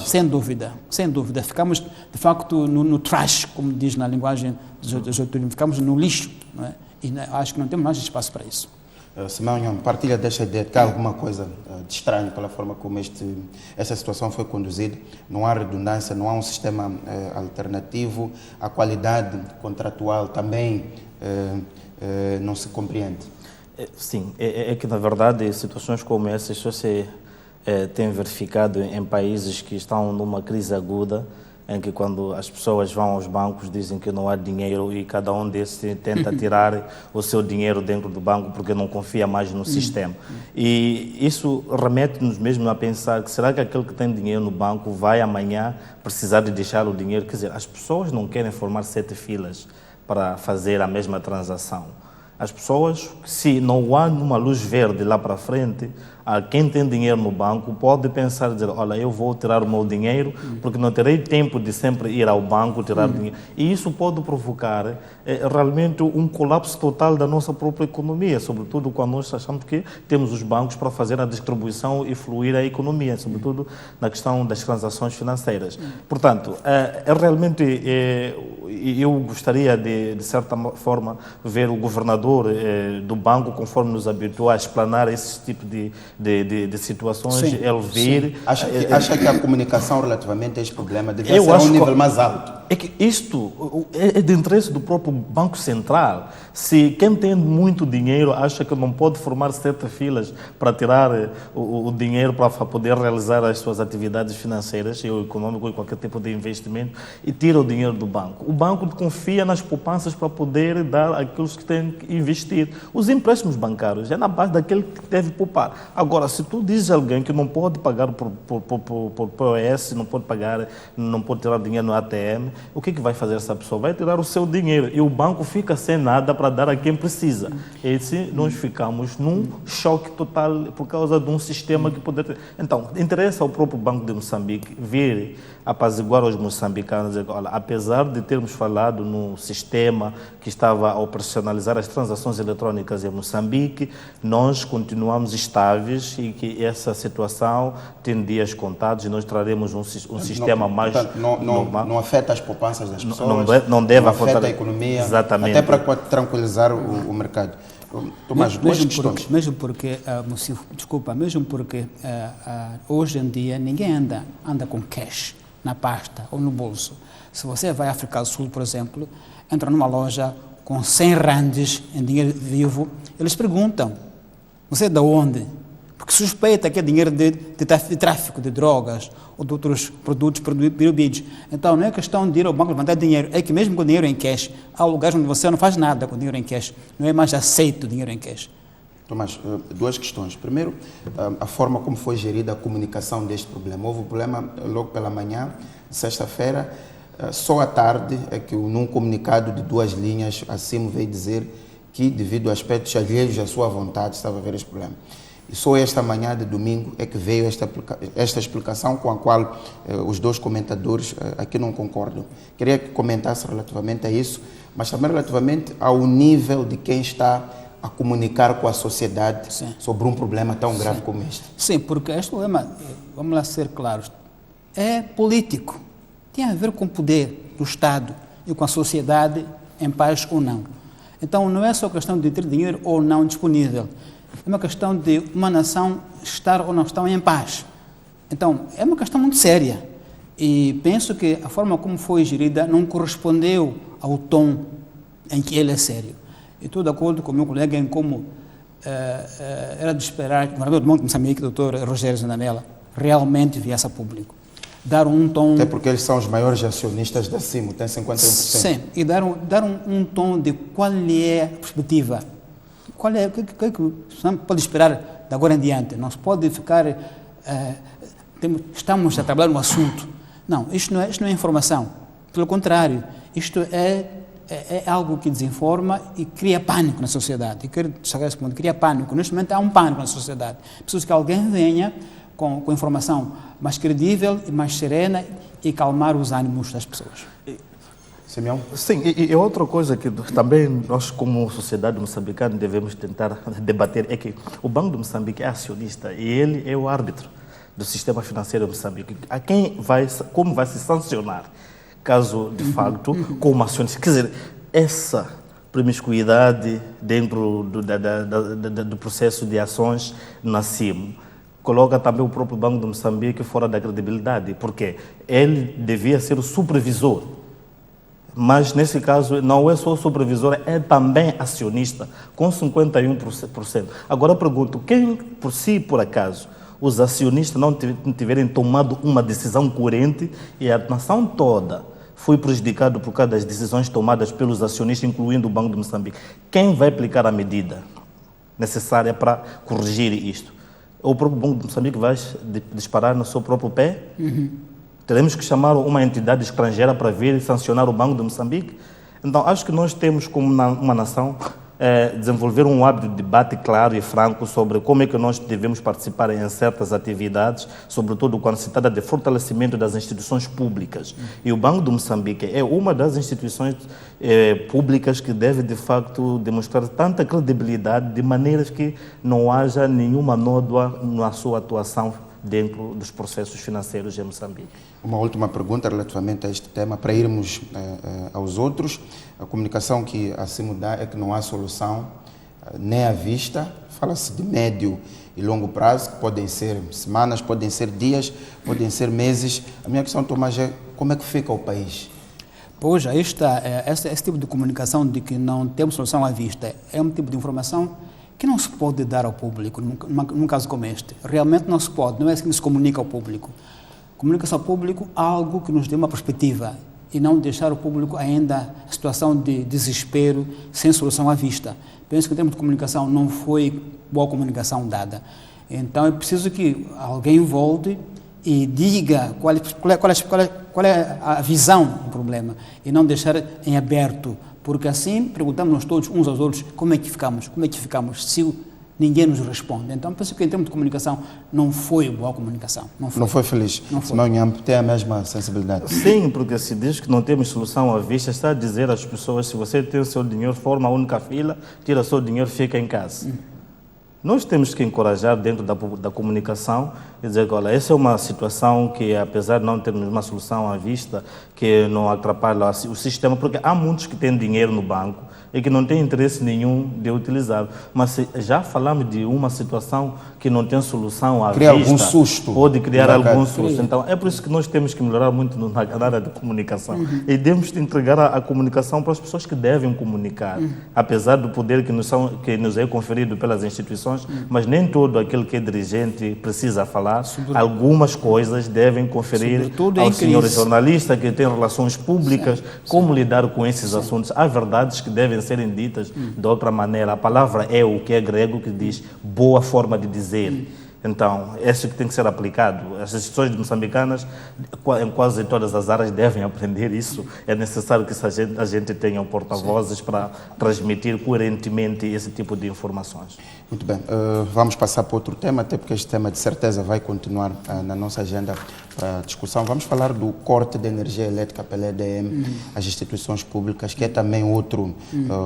sem dúvida, ficamos de facto no trash, como diz na linguagem dos autores, ficamos no lixo, não é? E acho que não temos mais espaço para isso. Simão, partilha desta ideia de que há alguma coisa de estranho pela forma como esta situação foi conduzida. Não há redundância, não há um sistema alternativo, a qualidade contratual também não se compreende. Sim, é que na verdade situações como essas só se tem verificado em países que estão numa crise aguda, em que quando as pessoas vão aos bancos dizem que não há dinheiro e cada um desses tenta tirar o seu dinheiro dentro do banco porque não confia mais no sistema. E isso remete-nos mesmo a pensar que será que aquele que tem dinheiro no banco vai amanhã precisar de deixar o dinheiro? Quer dizer, as pessoas não querem formar 7 filas para fazer a mesma transação. As pessoas, se não há uma luz verde lá para frente, quem tem dinheiro no banco pode pensar, dizer, olha, eu vou tirar o meu dinheiro porque não terei tempo de sempre ir ao banco tirar dinheiro. E isso pode provocar realmente um colapso total da nossa própria economia, sobretudo quando nós achamos que temos os bancos para fazer a distribuição e fluir a economia, sobretudo na questão das transações financeiras. Portanto, realmente eu gostaria de certa forma ver o governador do banco, conforme nos habituou a explanar esse tipo de de situações, Sim, ele vir... Acha que a comunicação relativamente a este problema devia ser a um nível mais alto? É que isto é de interesse do próprio Banco Central. Se quem tem muito dinheiro acha que não pode formar 7 filas para tirar o dinheiro para poder realizar as suas atividades financeiras ou econômicas ou qualquer tipo de investimento e tira o dinheiro do banco. O banco confia nas poupanças para poder dar àqueles que têm que investir. Os empréstimos bancários é na base daquele que deve poupar. Agora, se tu dizes a alguém que não pode pagar por POS, não pode pagar, não pode tirar dinheiro no ATM, o que vai fazer essa pessoa? Vai tirar o seu dinheiro e o banco fica sem nada para dar a quem precisa. E assim nós ficamos num choque total por causa de um sistema que pode ter. Então, interessa ao próprio Banco de Moçambique vir apaziguar os moçambicanos, olha, apesar de termos falado no sistema que estava a operacionalizar as transações eletrônicas em Moçambique, nós continuamos estáveis e que essa situação tem dias contados e nós traremos um sistema mais normal. Não afeta as poupanças das pessoas, não deve afeta a economia, exatamente. até para tranquilizar o mercado. Tomás, mesmo porque hoje em dia ninguém anda com cash na pasta ou no bolso. Se você vai à África do Sul, por exemplo, entra numa loja com 100 randes em dinheiro vivo, eles perguntam, você é de onde? Porque suspeita que é dinheiro de tráfico de drogas ou de outros produtos proibidos. Então, não é questão de ir ao banco levantar dinheiro, é que mesmo com dinheiro em cash, há lugares onde você não faz nada com dinheiro em cash, não é mais aceito dinheiro em cash. Tomás, 2 questões. Primeiro, a forma como foi gerida a comunicação deste problema. Houve um problema logo pela manhã, sexta-feira, só à tarde é que num comunicado de 2 linhas, a CIM veio dizer que, devido a aspectos alheios à sua vontade, estava a haver este problema. E só esta manhã de domingo é que veio esta explicação com a qual os 2 comentadores aqui não concordam. Queria que comentasse relativamente a isso, mas também relativamente ao nível de quem está a comunicar com a sociedade sobre um problema tão grave como este. Sim, porque este problema, vamos lá ser claros, é político. Tem a ver com o poder do Estado e com a sociedade em paz ou não. Então, não é só questão de ter dinheiro ou não disponível. É uma questão de uma nação estar ou não estar em paz. Então, é uma questão muito séria. E penso que a forma como foi gerida não correspondeu ao tom em que ele é sério. E estou de acordo com o meu colega em como era de esperar que o governador do Banco de Moçambique, o Dr. Rogério Zanamela, realmente viesse a público. Dar um tom... Até porque eles são os maiores acionistas da CIMO, tem 51%. Sim, e dar um tom de qual é a perspectiva. O que pode esperar de agora em diante? Não se pode ficar... estamos a trabalhar no assunto. Não, isto não é informação. Pelo contrário, isto é algo que desinforma e cria pânico na sociedade. E quero destacar esse ponto, cria pânico. Neste momento há um pânico na sociedade. Preciso que alguém venha com informação mais credível e mais serena e calmar os ânimos das pessoas. Simeão? Sim, e outra coisa que também nós, como sociedade moçambicana, devemos tentar debater é que o Banco de Moçambique é acionista e ele é o árbitro do sistema financeiro de Moçambique. Como vai se sancionar caso, de facto, como acionista? Quer dizer, essa promiscuidade dentro do processo de ações na CIM coloca também o próprio Banco de Moçambique fora da credibilidade, porque ele devia ser o supervisor. Mas, nesse caso, não é só o supervisor, é também acionista, com 51%. Agora, eu pergunto, quem, por acaso, os acionistas não tiverem tomado uma decisão coerente e a nação toda foi prejudicada por causa das decisões tomadas pelos acionistas, incluindo o Banco de Moçambique, quem vai aplicar a medida necessária para corrigir isto? O próprio Banco de Moçambique vai disparar no seu próprio pé? Teremos que chamar uma entidade estrangeira para vir sancionar o Banco de Moçambique? Então, acho que nós temos, como uma nação, desenvolver um hábito de debate claro e franco sobre como é que nós devemos participar em certas atividades, sobretudo quando se trata de fortalecimento das instituições públicas. E o Banco de Moçambique é uma das instituições públicas que deve, de facto, demonstrar tanta credibilidade de maneiras que não haja nenhuma nódoa na sua atuação dentro dos processos financeiros em Moçambique. Uma última pergunta relativamente a este tema, para irmos aos outros. A comunicação que a CIMO dá é que não há solução nem à vista, fala-se de médio e longo prazo, que podem ser semanas, podem ser dias, podem ser meses. A minha questão, Tomás, é como é que fica o país? Pois, aí está, esse tipo de comunicação de que não temos solução à vista é um tipo de informação que não se pode dar ao público, num caso como este. Realmente não se pode, não é assim que se comunica ao público. Comunicação ao público é algo que nos dê uma perspectiva e não deixar o público ainda em situação de desespero, sem solução à vista. Penso que em termos de comunicação não foi boa comunicação dada. Então é preciso que alguém volte e diga qual é a visão do problema e não deixar em aberto, porque assim perguntamos todos uns aos outros como é que ficamos, se ninguém nos responde. Então penso que em termos de comunicação não foi boa comunicação. Não foi feliz. Simão Nhambe tem a mesma sensibilidade? Sim, porque se diz que não temos solução à vista, está a dizer às pessoas, se você tem o seu dinheiro, forma a única fila, tira o seu dinheiro, fica em casa. Nós temos que encorajar dentro da comunicação e dizer que, olha, essa é uma situação que, apesar de não termos uma solução à vista, que não atrapalha o sistema, porque há muitos que têm dinheiro no banco e que não têm interesse nenhum de utilizar. Mas se já falamos de uma situação que não tem solução à vista, algum susto. Pode criar algum susto. Então, é por isso que nós temos que melhorar muito na área de comunicação. E devemos entregar a comunicação para as pessoas que devem comunicar. Apesar do poder que nos é conferido pelas instituições, mas nem todo aquele que é dirigente precisa falar. Algumas coisas devem conferir aos senhores jornalistas que têm relações públicas, como lidar com esses assuntos. Há verdades que devem serem ditas de outra maneira. A palavra é o que é grego, que diz boa forma de dizer. Então, isso que tem que ser aplicado. As instituições moçambicanas, em quase todas as áreas, devem aprender isso. É necessário que a gente tenha porta-vozes para transmitir coerentemente esse tipo de informações. Muito bem. Vamos passar para outro tema, até porque este tema, de certeza, vai continuar na nossa agenda para discussão. Vamos falar do corte de energia elétrica pela EDM às instituições públicas, que é também outro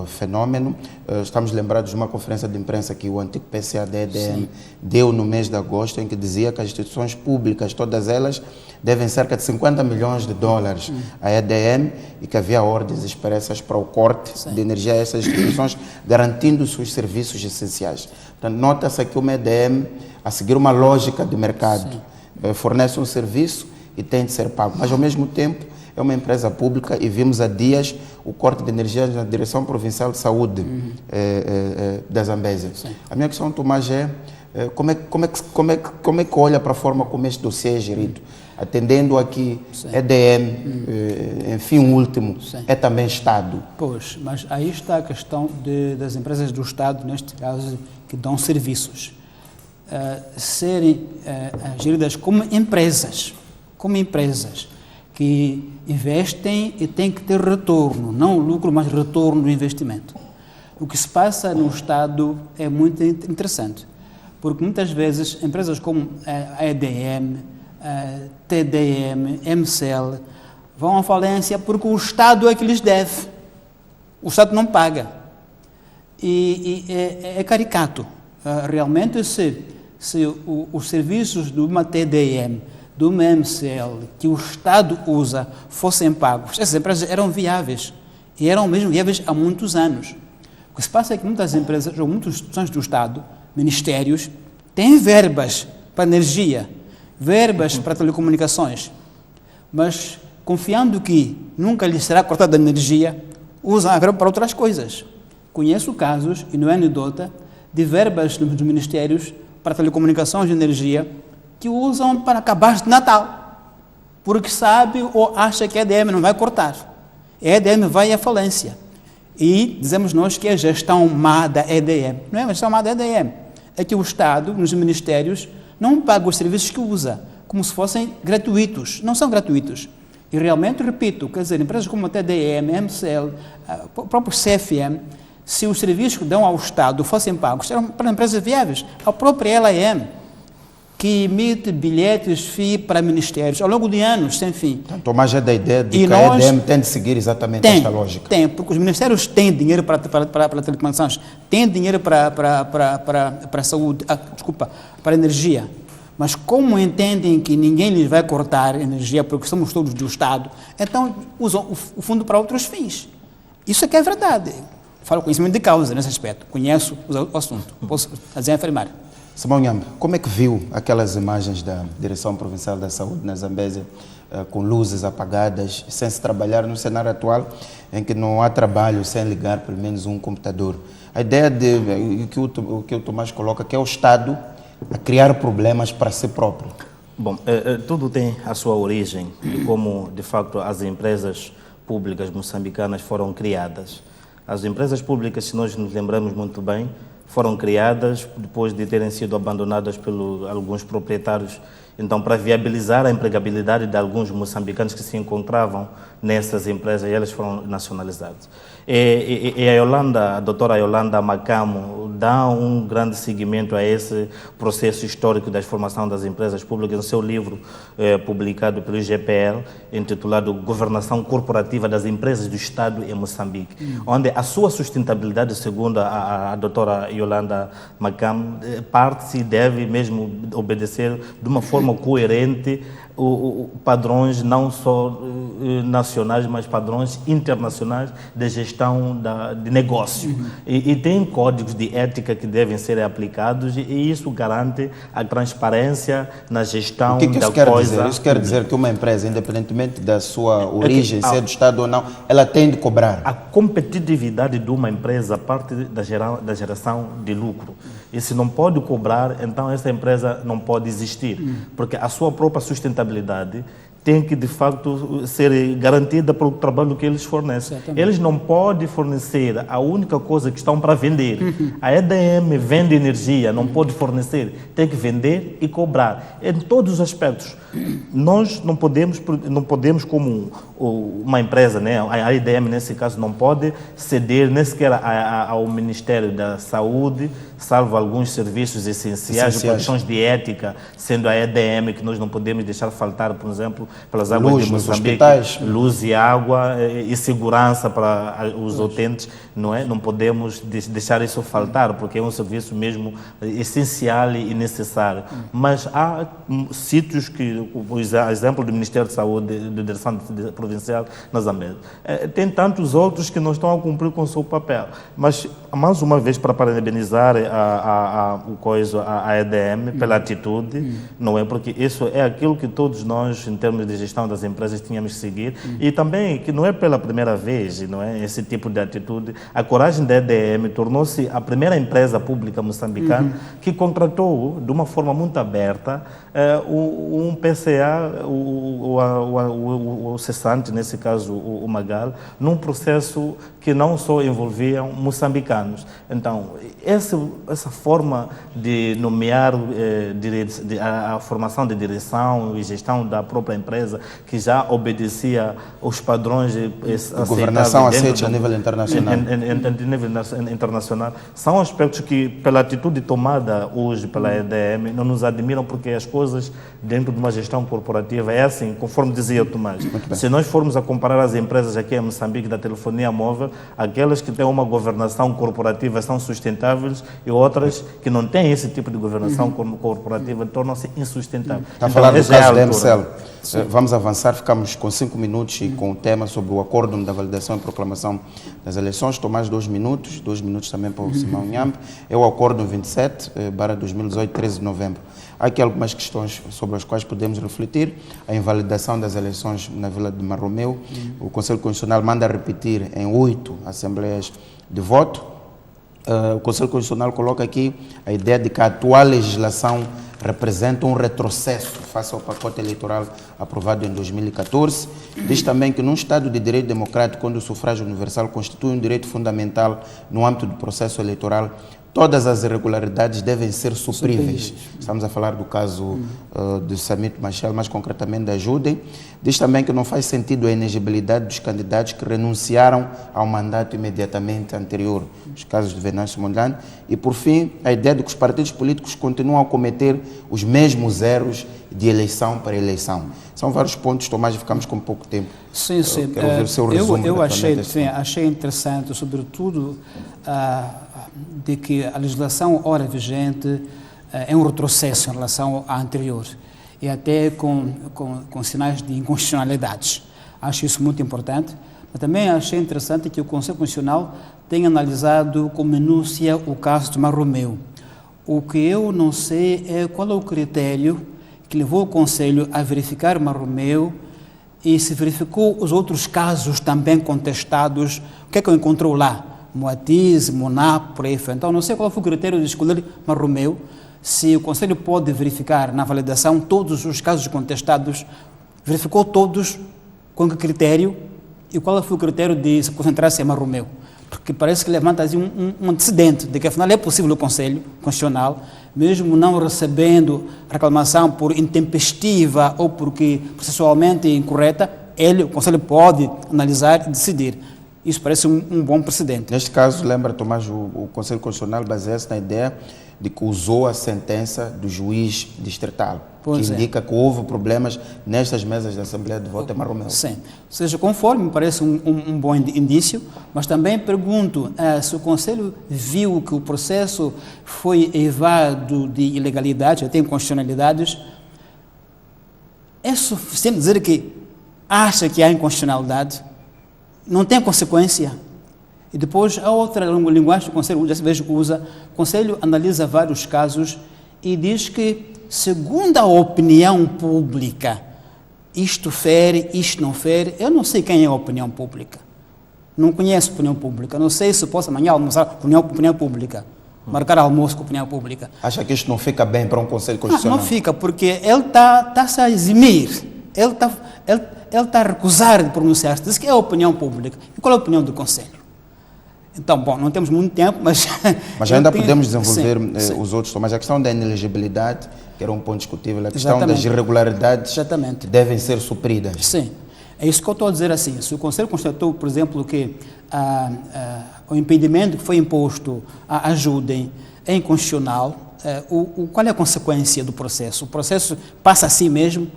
fenómeno. Estamos lembrados de uma conferência de imprensa que o antigo PCA da EDM deu no mês de agosto, em que dizia que as instituições públicas, todas elas, devem cerca de 50 milhões de dólares à EDM e que havia ordens expressas para o corte de energia a essas instituições, garantindo os seus serviços essenciais. Portanto, nota-se aqui uma EDM a seguir uma lógica de mercado. Fornece um serviço e tem de ser pago, mas ao mesmo tempo é uma empresa pública e vimos há dias o corte de energia na Direção Provincial de Saúde da Zambésia. A minha questão, Tomás, é como é que olha para a forma como este dossiê é gerido? Atendendo aqui, EDM, em fim último, é também Estado. Pois, mas aí está a questão das empresas do Estado, neste caso, que dão serviços. Serem geridas como empresas que investem e têm que ter retorno, não lucro, mas retorno do investimento. O que se passa no Estado é muito interessante, porque muitas vezes empresas como a EDM, TDM, MCL, vão à falência porque o Estado é que lhes deve. O Estado não paga. E é caricato. Realmente, se os serviços de uma TDM, de uma MCL, que o Estado usa, fossem pagos, essas empresas eram viáveis. E eram mesmo viáveis há muitos anos. O que se passa é que muitas empresas, ou muitas instituições do Estado, ministérios, têm verbas para energia, verbas para telecomunicações, mas confiando que nunca lhes será cortada a energia, usam a verba para outras coisas. Conheço casos, e não é anedota, de verbas dos ministérios para telecomunicações de energia que usam para acabar de Natal, porque sabe ou acha que a EDM não vai cortar. A EDM vai à falência. E dizemos nós que é a gestão má da EDM. Não é a gestão má da EDM. É que o Estado, nos ministérios, não paga os serviços que usa, como se fossem gratuitos. Não são gratuitos. E realmente, repito, quer dizer, empresas como a TDM, MCL, o próprio CFM, se os serviços que dão ao Estado fossem pagos, eram para empresas viáveis. A própria LAM, que emite bilhetes FII para ministérios ao longo de anos, sem fim. Então, Tomás é da ideia de que a EDM tem de seguir exatamente esta lógica. Tem, porque os ministérios têm dinheiro para telecomunicações, têm dinheiro para saúde, para energia. Mas como entendem que ninguém lhes vai cortar energia porque somos todos do Estado, então usam o fundo para outros fins. Isso é que é verdade. falo conhecimento de causa nesse aspecto, conheço o assunto, posso fazer afirmar. Simão Nhamba, como é que viu aquelas imagens da Direção Provincial da Saúde na Zambésia, com luzes apagadas, sem se trabalhar no cenário atual, em que não há trabalho sem ligar pelo menos um computador? A ideia de o que o Tomás coloca, que é o Estado a criar problemas para si próprio. Bom, tudo tem a sua origem de como, de facto, as empresas públicas moçambicanas foram criadas. As empresas públicas, se nós nos lembramos muito bem, foram criadas depois de terem sido abandonadas por alguns proprietários. Então, para viabilizar a empregabilidade de alguns moçambicanos que se encontravam nessas empresas, elas foram nacionalizadas. E a doutora Yolanda Macamo dá um grande seguimento a esse processo histórico da formação das empresas públicas no seu livro publicado pelo IGPL, intitulado Governação Corporativa das Empresas do Estado em Moçambique, onde a sua sustentabilidade, segundo a doutora Yolanda Macamo, parte-se e deve mesmo obedecer de uma forma coerente padrões não só nacionais, mas padrões internacionais de gestão de negócio. E tem códigos de ética que devem ser aplicados e isso garante a transparência na gestão da coisa. Isso quer dizer que uma empresa, independentemente da sua origem, se é do Estado ou não, ela tem de cobrar. A competitividade de uma empresa parte da geração de lucro. E se não pode cobrar, então essa empresa não pode existir, porque a sua própria sustentabilidade tem que, de facto, ser garantida pelo trabalho que eles fornecem. Exatamente. Eles não podem fornecer a única coisa que estão para vender. A EDM vende energia, não pode fornecer, tem que vender e cobrar. Em todos os aspectos. Nós não podemos como uma empresa, né? A EDM, nesse caso, não pode ceder nem sequer ao Ministério da Saúde, salvo alguns serviços essenciais, questões de ética, sendo a EDM que nós não podemos deixar faltar, por exemplo, pelas águas de Moçambique, luz e água e segurança para os utentes, não é? Não podemos deixar isso faltar, porque é um serviço mesmo essencial e necessário. Mas há sítios que, por exemplo, do Ministério da Saúde, da Direção Provincial na Zambésia, tem tantos outros que não estão a cumprir com o seu papel. Mas, mais uma vez, para parabenizar a EDM pela atitude, não é? Porque isso é aquilo que todos nós, em termos de gestão das empresas, tínhamos que seguir. E também que não é pela primeira vez, não é? Esse tipo de atitude. A coragem da EDM tornou-se a primeira empresa pública moçambicana que contratou de uma forma muito aberta um PCA, o cessante, nesse caso o Magal, num processo que não só envolvia moçambicanos. Então, essa forma de nomear a formação de direção e gestão da própria empresa, que já obedecia aos padrões de governação aceita a nível internacional. São aspectos que, pela atitude tomada hoje pela EDM, não nos admiram, porque as coisas dentro de uma gestão corporativa é assim, conforme dizia o Tomás. Se nós formos a comparar as empresas aqui em Moçambique da telefonia móvel, aquelas que têm uma governação corporativa são sustentáveis e outras que não têm esse tipo de governação corporativa tornam-se insustentáveis. Está a falar do caso da MCL. Vamos avançar, ficamos com 5 minutos e com o tema sobre o acordo da validação e proclamação das eleições. Tomás, 2 minutos também para o Simão Nhamba. É o acordo 27/2018, 13 de novembro. Há aqui algumas questões sobre as quais podemos refletir. A invalidação das eleições na Vila de Marromeu. O Conselho Constitucional manda repetir em 8 assembleias de voto. O Conselho Constitucional coloca aqui a ideia de que a atual legislação representa um retrocesso face ao pacote eleitoral aprovado em 2014. Diz também que num Estado de direito democrático, onde o sufrágio universal constitui um direito fundamental no âmbito do processo eleitoral, todas as irregularidades devem ser supríveis. Estamos a falar do caso do Samit Machel, mais concretamente da Judem. Diz também que não faz sentido a inegibilidade dos candidatos que renunciaram ao mandato imediatamente anterior, os casos de Venâncio Mondlane. E, por fim, a ideia de que os partidos políticos continuam a cometer os mesmos erros de eleição para eleição. São vários pontos, Tomás, ficamos com pouco tempo. Sim. Quero ver o seu resumo. Eu achei interessante, sobretudo, de que a legislação ora vigente é um retrocesso em relação à anterior e até com sinais de inconstitucionalidades. Acho isso muito importante, Eu também achei interessante que o Conselho Constitucional tenha analisado com minúcia o caso de Marromeu. O que eu não sei é qual é o critério que levou o Conselho a verificar Marromeu e se verificou os outros casos também contestados. O que é que eu encontrou lá? Moatize, Monap, por aí foi. Então, não sei qual foi o critério de escolher Marromeu, se o Conselho pode verificar na validação todos os casos contestados, verificou todos com que critério e qual foi o critério de se concentrar-se em Marromeu. Porque parece que levanta assim, um antecedente de que, afinal, é possível o Conselho Constitucional, mesmo não recebendo reclamação por intempestiva ou porque processualmente incorreta, o Conselho pode analisar e decidir. Isso parece um bom precedente. Neste caso, lembra, Tomás, o Conselho Constitucional baseia-se na ideia de que usou a sentença do juiz distrital, que indica que houve problemas nestas mesas da Assembleia de Voto em Marromeu. Sim. Ou seja, conforme me parece um bom indício, mas também pergunto se o Conselho viu que o processo foi eivado de ilegalidade, até inconstitucionalidades, é suficiente dizer que acha que há inconstitucionalidade? Não tem consequência? E depois, a outra linguagem que o Conselho dessa vez usa, o Conselho analisa vários casos e diz que, segundo a opinião pública, isto fere, isto não fere. Eu não sei quem é a opinião pública. Não conheço a opinião pública. Não sei se posso amanhã almoçar com a opinião pública. Marcar almoço com a opinião pública. Acha que isto não fica bem para um Conselho Constitucional? Não fica, porque ele está-se a eximir. Ele está a recusar de pronunciar-se. Diz que é a opinião pública. E qual é a opinião do Conselho? Então, bom, não temos muito tempo, mas... Mas ainda podemos desenvolver os outros, mas a questão da inelegibilidade, que era um ponto discutível, a questão das irregularidades que devem ser supridas. Sim, é isso que eu estou a dizer assim. Se o Conselho constatou, por exemplo, que o impedimento que foi imposto à ajudem é inconstitucional, qual é a consequência do processo? O processo passa assim mesmo?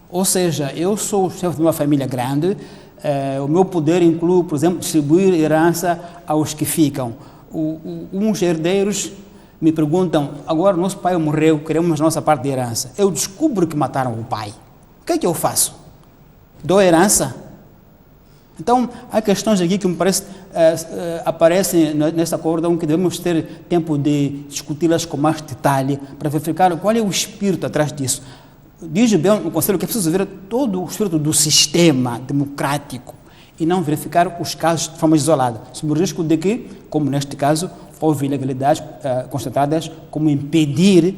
Ou seja, eu sou o chefe de uma família grande, o meu poder inclui, por exemplo, distribuir herança aos que ficam. Uns herdeiros me perguntam, agora nosso pai morreu, queremos a nossa parte de herança. Eu descubro que mataram o pai. O que é que eu faço? Dou herança? Então, há questões aqui que me parece aparecem nesta acórdão que devemos ter tempo de discuti-las com mais detalhe para verificar qual é o espírito atrás disso. Diz bem o Conselho que é preciso ver todo o espírito do sistema democrático e não verificar os casos de forma isolada, sob o risco de que, como neste caso, houve ilegalidades constatadas, como impedir,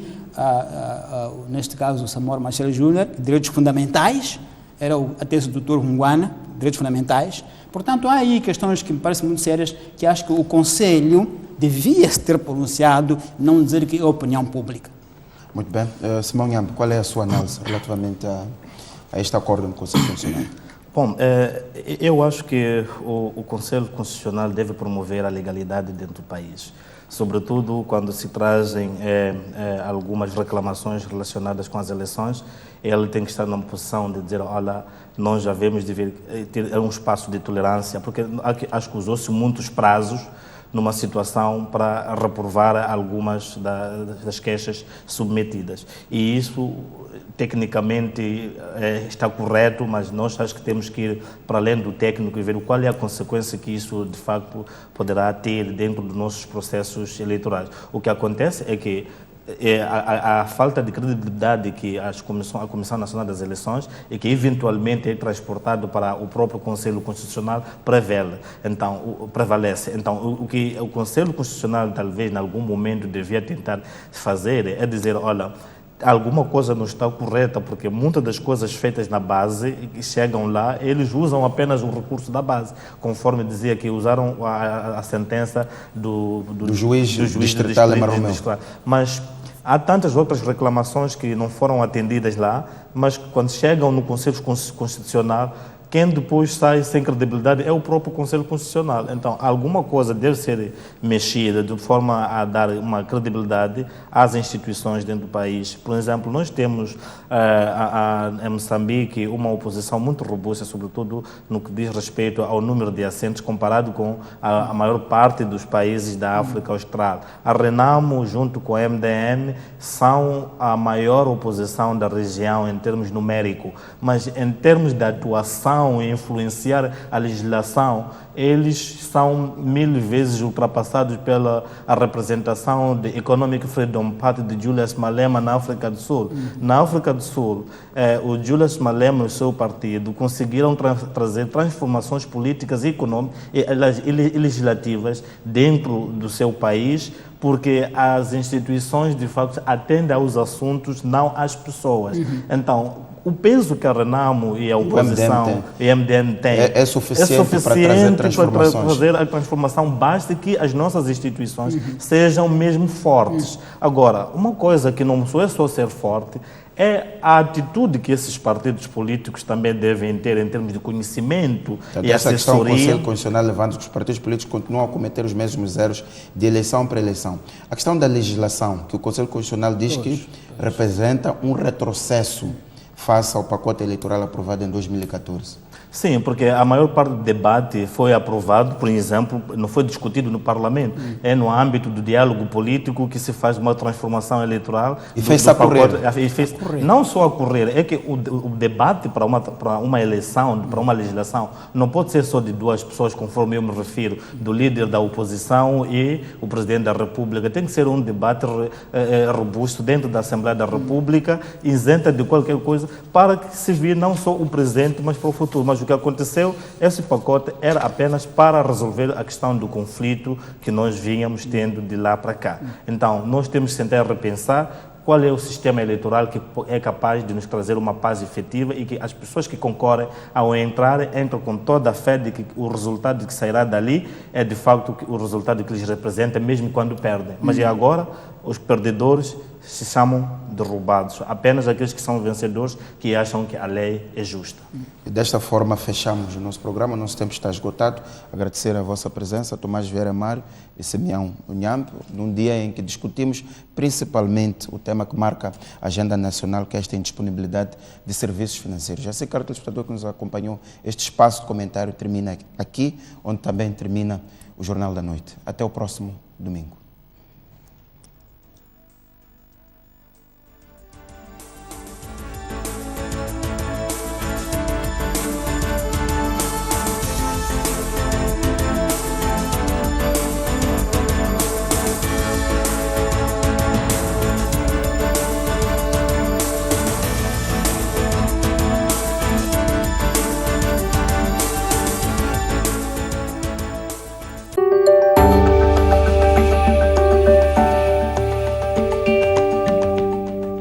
neste caso, o Samora Machel Júnior, direitos fundamentais, era a tese do Dr. Hunguana, direitos fundamentais. Portanto, há aí questões que me parecem muito sérias, que acho que o Conselho devia se ter pronunciado, não dizer que é opinião pública. Muito bem. Simão Nhambe, qual é a sua análise relativamente a este acordo do Conselho Constitucional? Bom, eu acho que o Conselho Constitucional deve promover a legalidade dentro do país, sobretudo quando se trazem algumas reclamações relacionadas com as eleições. Ele tem que estar numa posição de dizer, olha, nós já devemos ter um espaço de tolerância, porque acho que usou-se muitos prazos numa situação para reprovar algumas das queixas submetidas. E isso, tecnicamente, está correto, mas nós acho que temos que ir para além do técnico e ver qual é a consequência que isso, de facto, poderá ter dentro dos nossos processos eleitorais. O que acontece é que a falta de credibilidade que a Comissão Nacional das Eleições e que eventualmente é transportado para o próprio Conselho Constitucional prevalece. Então, o que o Conselho Constitucional talvez em algum momento devia tentar fazer é dizer, olha, alguma coisa não está correta, porque muitas das coisas feitas na base que chegam lá, eles usam apenas o recurso da base, conforme dizia que usaram a sentença do juiz distrital em Marromeu. Mas há tantas outras reclamações que não foram atendidas lá, mas quando chegam no Conselho Constitucional, quem depois sai sem credibilidade é o próprio Conselho Constitucional. Então, alguma coisa deve ser mexida de forma a dar uma credibilidade às instituições dentro do país. Por exemplo, nós temos em Moçambique uma oposição muito robusta, sobretudo no que diz respeito ao número de assentos comparado com a maior parte dos países da África Austral. A Renamo, junto com a MDM, são a maior oposição da região em termos numéricos, mas em termos de atuação legislação e influenciar a legislação, eles são 1000 vezes ultrapassados pela a representação de Economic Freedom Party de Julius Malema na África do Sul. Na África do Sul, o Julius Malema e o seu partido conseguiram trazer transformações políticas e econômicas e legislativas dentro do seu país, porque as instituições, de facto, atendem aos assuntos, não às pessoas. Então, o peso que a Renamo e a oposição e a MDM têm é suficiente para trazer transformações. Para trazer a transformação. Basta que as nossas instituições sejam mesmo fortes. Agora, uma coisa que não é só ser forte, é a atitude que esses partidos políticos também devem ter em termos de conhecimento e essa questão, o assessoria. Conselho Constitucional levanta que os partidos políticos continuam a cometer os mesmos erros de eleição para eleição. A questão da legislação, que o Conselho Constitucional diz que representa um retrocesso face ao pacote eleitoral aprovado em 2014. Sim, porque a maior parte do debate foi aprovado, por exemplo, não foi discutido no Parlamento. É no âmbito do diálogo político que se faz uma transformação eleitoral. E fez-se a correr. Não só a correr, é que o debate para uma eleição, para uma legislação, não pode ser só de duas pessoas, conforme eu me refiro, do líder da oposição e o Presidente da República. Tem que ser um debate robusto dentro da Assembleia da República, isenta de qualquer coisa, para que se vir não só o presente, mas para o futuro. Mas o que aconteceu, esse pacote era apenas para resolver a questão do conflito que nós vínhamos tendo de lá para cá. Então, nós temos que tentar repensar qual é o sistema eleitoral que é capaz de nos trazer uma paz efetiva e que as pessoas que concorrem, ao entrar, entram com toda a fé de que o resultado que sairá dali é de facto o resultado que lhes representa, mesmo quando perdem. Mas e agora, os perdedores se chamam derrubados. Apenas aqueles que são vencedores que acham que a lei é justa. E desta forma fechamos o nosso programa, o nosso tempo está esgotado. Agradecer a vossa presença, Tomás Vieira Mário e Simeão Nhambe, num dia em que discutimos principalmente o tema que marca a agenda nacional, que é esta indisponibilidade de serviços financeiros. Já sei, caro telespectador que nos acompanhou, este espaço de comentário termina aqui, onde também termina o Jornal da Noite. Até o próximo domingo.